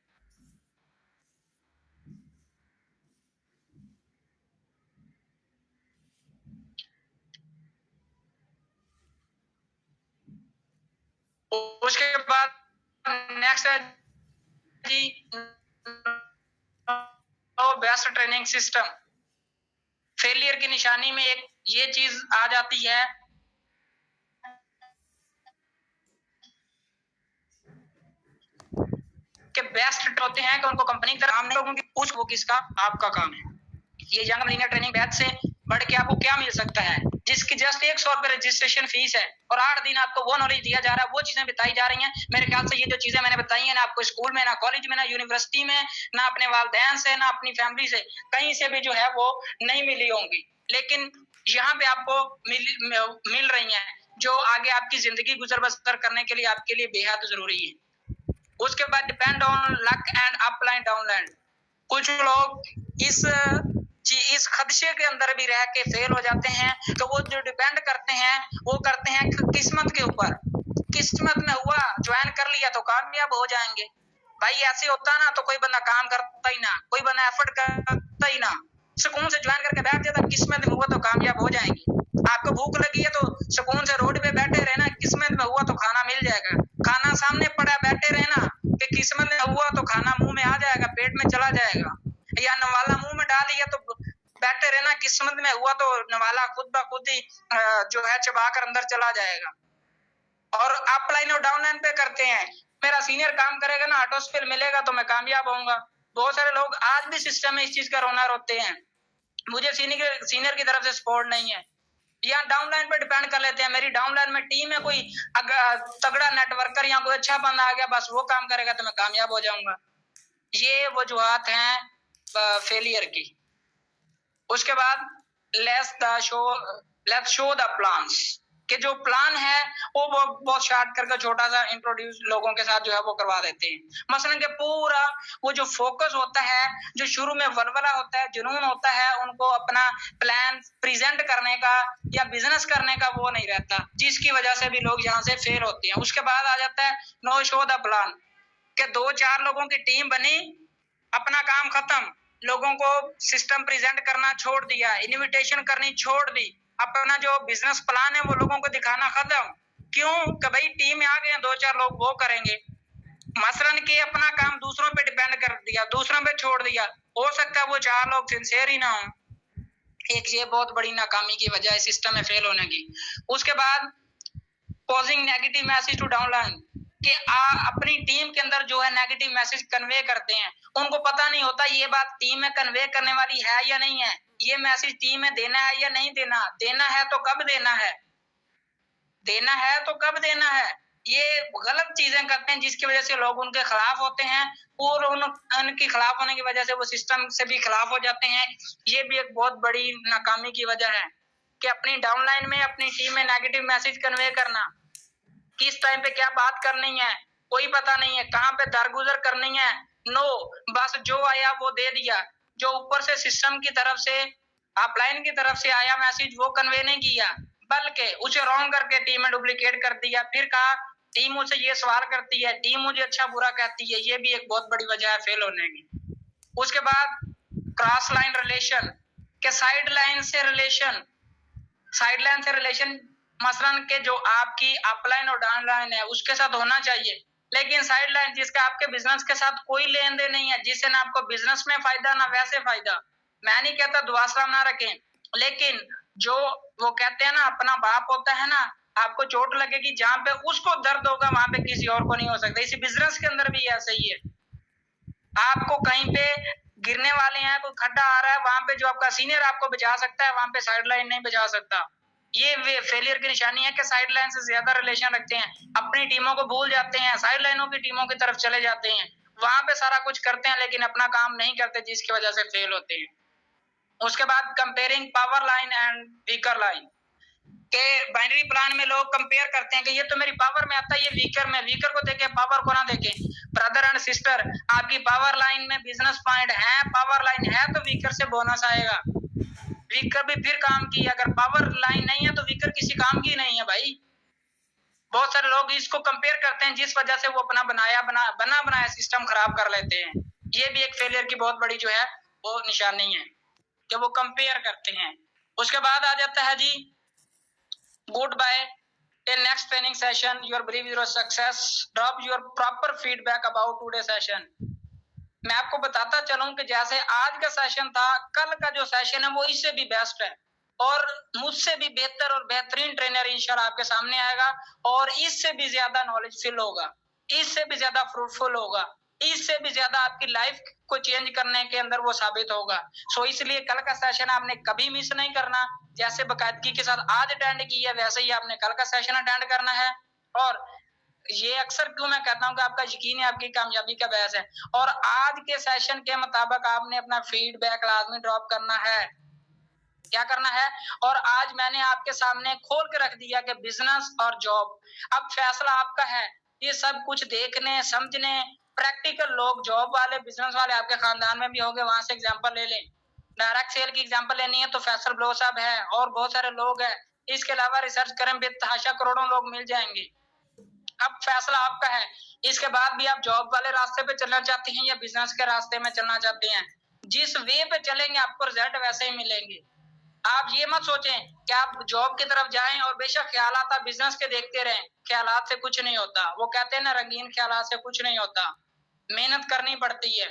उसके बाद नेक्स्ट है जी बेस्ट ट्रेनिंग सिस्टम। फेलियर की निशानी में एक ये चीज आ जाती है कि बेस्ट होते हैं कि उनको कंपनी की तरफ काम नहीं, लोगों की पूछ वो किसका आपका काम है। ये यंग मिलेनियर ट्रेनिंग बैच से बढ़ के आपको क्या मिल सकता है, जिसकी जस्ट 100 रुपए रजिस्ट्रेशन फीस है और 8 दिन आपको वो नॉलेज दिया जा रहा है, वो चीजें बताई जा रही हैं। मेरे ख्याल से ये जो चीजें मैंने बताई हैं ना आपको स्कूल में, ना कॉलेज में, ना यूनिवर्सिटी में, ना अपने वालिदैन से, ना अपनी फैमिली से, कहीं से भी जो है वो नहीं मिली होंगी, लेकिन यहाँ पे आपको मिल रही हैं, जो आगे आपकी जिंदगी गुजर बसर करने के लिए आपके लिए बेहद जरूरी है। उसके बाद depend on luck and upline downline. कुछ लोग इस खदशे के अंदर भी रह के फेल हो जाते हैं, तो वो जो डिपेंड करते हैं वो करते हैं किस्मत के ऊपर। किस्मत में हुआ ज्वाइन कर लिया तो कामयाब हो जाएंगे। भाई ऐसे होता ना तो कोई बंदा काम करता ही ना, कोई बंदा एफर्ट करता ही ना, सुकून से ज्वाइन करके बैठ जाता, किस्मत में हुआ तो कामयाब हो जाएंगे। आपको भूख लगी है तो सुकून से रोड पे बैठे रहना, किस्मत में हुआ तो खाना मिल जाएगा। खाना सामने पड़ा बैठे रहना कि किस्मत में हुआ तो खाना मुंह में आ जाएगा, पेट में चला जाएगा। या नवाला मुंह में डाल लिया तो बैठे रहना, किस्मत में हुआ तो नवाला खुद ब खुद ही जो है चबा कर अंदर चला जाएगा। और अपलाइन और डाउनलाइन पे करते हैं, मेरा सीनियर काम करेगा ना, ऑटो स्पिल मिलेगा तो मैं कामयाब होऊंगा। बहुत सारे लोग आज भी सिस्टम में इस चीज का रोना रोते हैं, मुझे सीनियर की तरफ से सपोर्ट नहीं है। या डाउनलाइन पे डिपेंड कर लेते हैं, मेरी डाउनलाइन में टीम है, कोई तगड़ा नेटवर्कर या कोई अच्छा बंदा आ गया, बस वो काम करेगा तो मैं कामयाब हो जाऊंगा। ये वजूहात हैं फेलियर की। उसके बाद लेट्स शो द प्लान्स, कि जो प्लान है वो बहुत शार्ट करके छोटा सा इंट्रोड्यूस लोगों के साथ जो है वो करवा देते हैं। मसलन के पूरा वो जो फोकस होता है, जो शुरू में वलवला होता है, जुनून होता है, उनको अपना प्लान प्रेजेंट करने का या बिजनेस करने का वो नहीं रहता, जिसकी वजह से भी लोग यहाँ से फेल होते हैं। उसके बाद आ जाता है नो शो द प्लान, के 2-4 लोगों की टीम बनी, अपना काम खत्म, लोगों को सिस्टम प्रेजेंट करना छोड़ दिया, इनविटेशन करनी छोड़ दी, अपना जो बिजनेस प्लान है वो लोगों को दिखाना खत्म। क्यों? कि भाई टीम में आ गए 2-4 लोग, वो करेंगे। मसलन के अपना काम दूसरों पे डिपेंड कर दिया, दूसरों पे छोड़ दिया, हो सकता है वो 4 लोग सिंसियर ही ना हो। एक ये बहुत बड़ी नाकामी की वजह है सिस्टम में फेल होने की। उसके बाद passing negative message to downline, कि अपनी टीम के अंदर जो है नेगेटिव मैसेज कन्वे करते हैं, उनको पता नहीं होता ये बात टीम में कन्वे करने वाली है या नहीं है, ये मैसेज टीम में देना है या नहीं देना, देना है तो कब देना है, देना है तो कब देना है। ये गलत चीजें करते हैं जिसकी वजह से लोग उनके खिलाफ होते हैं और उनके खिलाफ होने की वजह से वो सिस्टम से भी खिलाफ हो जाते हैं। ये भी एक बहुत बड़ी नाकामी की वजह है कि अपनी डाउनलाइन में अपनी टीम में नेगेटिव मैसेज कन्वे करना, किस टाइम पे क्या बात करनी है कोई पता नहीं है, कहाँ पे दरगुजर करनी है, नो, बस जो आया वो दे दिया, जो ऊपर से सिस्टम की तरफ से अपलाइन की तरफ से आया मैसेज वो कन्वे नहीं किया, बल्कि उसे रॉन्ग करके टीम में डुप्लीकेट कर दिया, फिर कहा टीम मुझसे ये सवाल करती है, टीम मुझे अच्छा बुरा कहती है। ये भी एक बहुत बड़ी वजह है फेल होने की। उसके बाद क्रॉस लाइन रिलेशन, के साइड लाइन से रिलेशन, साइड लाइन से रिलेशन मसलन के जो आपकी अपलाइन और डाउनलाइन है उसके साथ होना चाहिए, लेकिन साइड लाइन जिसका आपके बिजनेस के साथ कोई लेन देन नहीं है, जिससे ना आपको बिजनेस में फायदा ना वैसे फायदा। मैं नहीं कहता दुआसरा ना रखें, लेकिन जो वो कहते हैं ना अपना बाप होता है ना, आपको चोट लगेगी जहां पे उसको दर्द होगा वहां पे किसी और को नहीं हो सकता। इसी बिजनेस के अंदर भी ऐसा ही है, आपको कहीं पे गिरने वाले हैं, कोई खड्डा आ रहा है, वहां पे जो आपका सीनियर आपको बचा सकता है वहां पे साइड लाइन नहीं बचा सकता। ये फेलियर की निशानी है कि साइड लाइन से ज्यादा रिलेशन रखते हैं, अपनी टीमों को भूल जाते हैं, साइड लाइनों की टीमों की तरफ चले जाते हैं, वहां पे सारा कुछ करते हैं लेकिन अपना काम नहीं करते, जिसकी वजह से फेल होते हैं। उसके बाद comparing power line and weaker line, के बाइनरी प्लान में लोग कंपेयर करते हैं कि ये तो मेरी पावर में आता है, ये वीकर में, वीकर को देखे पावर को ना देखे। ब्रदर एंड सिस्टर, आपकी पावर लाइन में बिजनेस पॉइंट है, पावर लाइन है तो वीकर से बोनस आएगा, वीकर भी फिर काम की, अगर पावर लाइन नहीं है तो वीकर किसी काम की नहीं है भाई। बहुत सारे लोग इसको कंपेयर करते हैं जिस वजह से वो अपना बनाया सिस्टम खराब कर लेते हैं। ये भी एक फेलियर की बहुत बड़ी जो है वो निशानी है कि वो कंपेयर करते हैं। उसके बाद आ जाता है जी goodbye In next training session, your believe your success. Drop your proper feedback about today's session. मैं आपको बताता चलूं कि जैसे आज का सेशन था, कल का जो सेशन है वो इससे भी बेस्ट है और मुझसे भी बेहतर और बेहतरीन ट्रेनर इंशाल्लाह आपके सामने आएगा और इससे भी ज्यादा नॉलेज फिल होगा, इससे भी ज्यादा फ्रूटफुल होगा, इससे भी ज्यादा आपकी लाइफ को चेंज करने के अंदर वो साबित होगा। सो इसलिए कल का सेशन आपने कभी मिस नहीं करना। जैसे बाकायदगी के साथ आज अटेंड किया वैसे ही आपने कल का सेशन अटेंड करना है। और ये अक्सर क्यों मैं कहता हूँ कि आपका यकीन है आपकी कामयाबी का बहस है। और आज के सेशन के मुताबिक आपने अपना फीडबैक लाजमी ड्रॉप करना है। क्या करना है? और आज मैंने आपके सामने खोल के रख दिया कि बिजनेस और जॉब, अब फैसला आपका है। ये सब कुछ देखने समझने, प्रैक्टिकल लोग, जॉब वाले, बिजनेस वाले आपके खानदान में भी होंगे, वहां से एग्जांपल ले लें। डायरेक्ट सेल की एग्जांपल लेनी है तो फैसल ब्लो साहब है और बहुत सारे लोग हैं। इसके अलावा रिसर्च करें, बेतहाशा करोड़ों लोग मिल जाएंगे। अब फैसला आपका है। इसके बाद भी आप जॉब वाले रास्ते पे चलना चाहते हैं या बिजनेस के रास्ते में चलना चाहते हैं, जिस वे पे चलेंगे आपको रिजल्ट वैसे ही मिलेंगे। आप ये मत सोचें कि आप जॉब की तरफ जाएं और बेशक ख्यालात आप बिजनेस के देखते रहें, ख्यालात से कुछ नहीं होता। वो कहते हैं ना, रंगीन ख्यालात से कुछ नहीं होता, मेहनत करनी पड़ती है।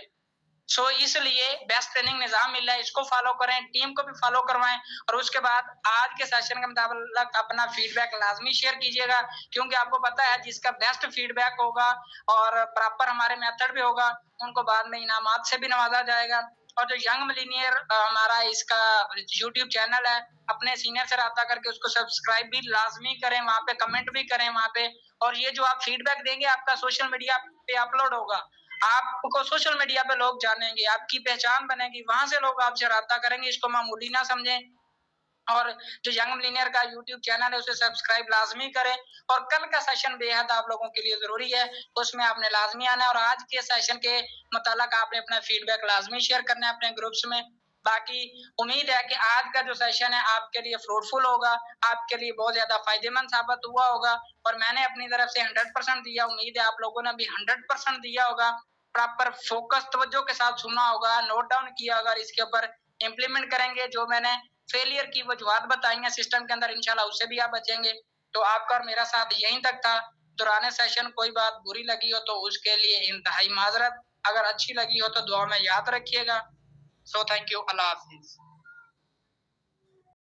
सो इसलिए बेस्ट ट्रेनिंग निजाम मिला है, इसको फॉलो करें, टीम को भी फॉलो करवाएं और उसके बाद आज के सेशन के मुताबिक अपना फीडबैक लाजमी शेयर कीजिएगा, क्योंकि आपको पता है जिसका बेस्ट फीडबैक होगा और प्रॉपर हमारे मेथड भी होगा, उनको बाद में इनामात से भी नवाजा जाएगा। और जो यंग मिलीनियर हमारा इसका यूट्यूब चैनल है, अपने सीनियर से रब्ता करके उसको सब्सक्राइब भी लाजमी करें, वहां पे कमेंट भी करें वहां पे। और ये जो आप फीडबैक देंगे आपका सोशल मीडिया पे अपलोड होगा, आपको सोशल मीडिया पे लोग जानेंगे, आपकी पहचान बनेगी, वहां से लोग आपसे रब्ता करेंगे। इसको मामूली ना समझें। और जो यंग मिलीनियर का यूट्यूब चैनल है उसे सब्सक्राइब लाजमी करें। और कल का सेशन बेहद आप लोगों के लिए जरूरी है, उसमें आपने लाजमी आना है और आज के सेशन के मुतालिक आपने अपना फीडबैक लाजमी शेयर करना है अपने ग्रुप्स में। बाकी उम्मीद है कि आज का जो सेशन है आपके लिए फ्रूटफुल होगा, आपके लिए बहुत ज्यादा फायदेमंद साबित हुआ होगा और मैंने अपनी तरफ से 100% दिया। उम्मीद है आप लोगों ने भी 100% दिया होगा, प्रॉपर फोकस तवज्जो के साथ सुना होगा, नोट डाउन किया होगा, इसके ऊपर इम्प्लीमेंट करेंगे। जो मैंने फेलियर की वजूहत बताई हैं सिस्टम के अंदर, इंशाल्लाह उससे भी आप बचेंगे। तो आपका और मेरा साथ यहीं तक था। दौरान सेशन कोई बात बुरी लगी हो तो उसके लिए इंतहाई माजरत, अगर अच्छी लगी हो तो दुआ में याद रखिएगा। So thank you, Allah Hafiz.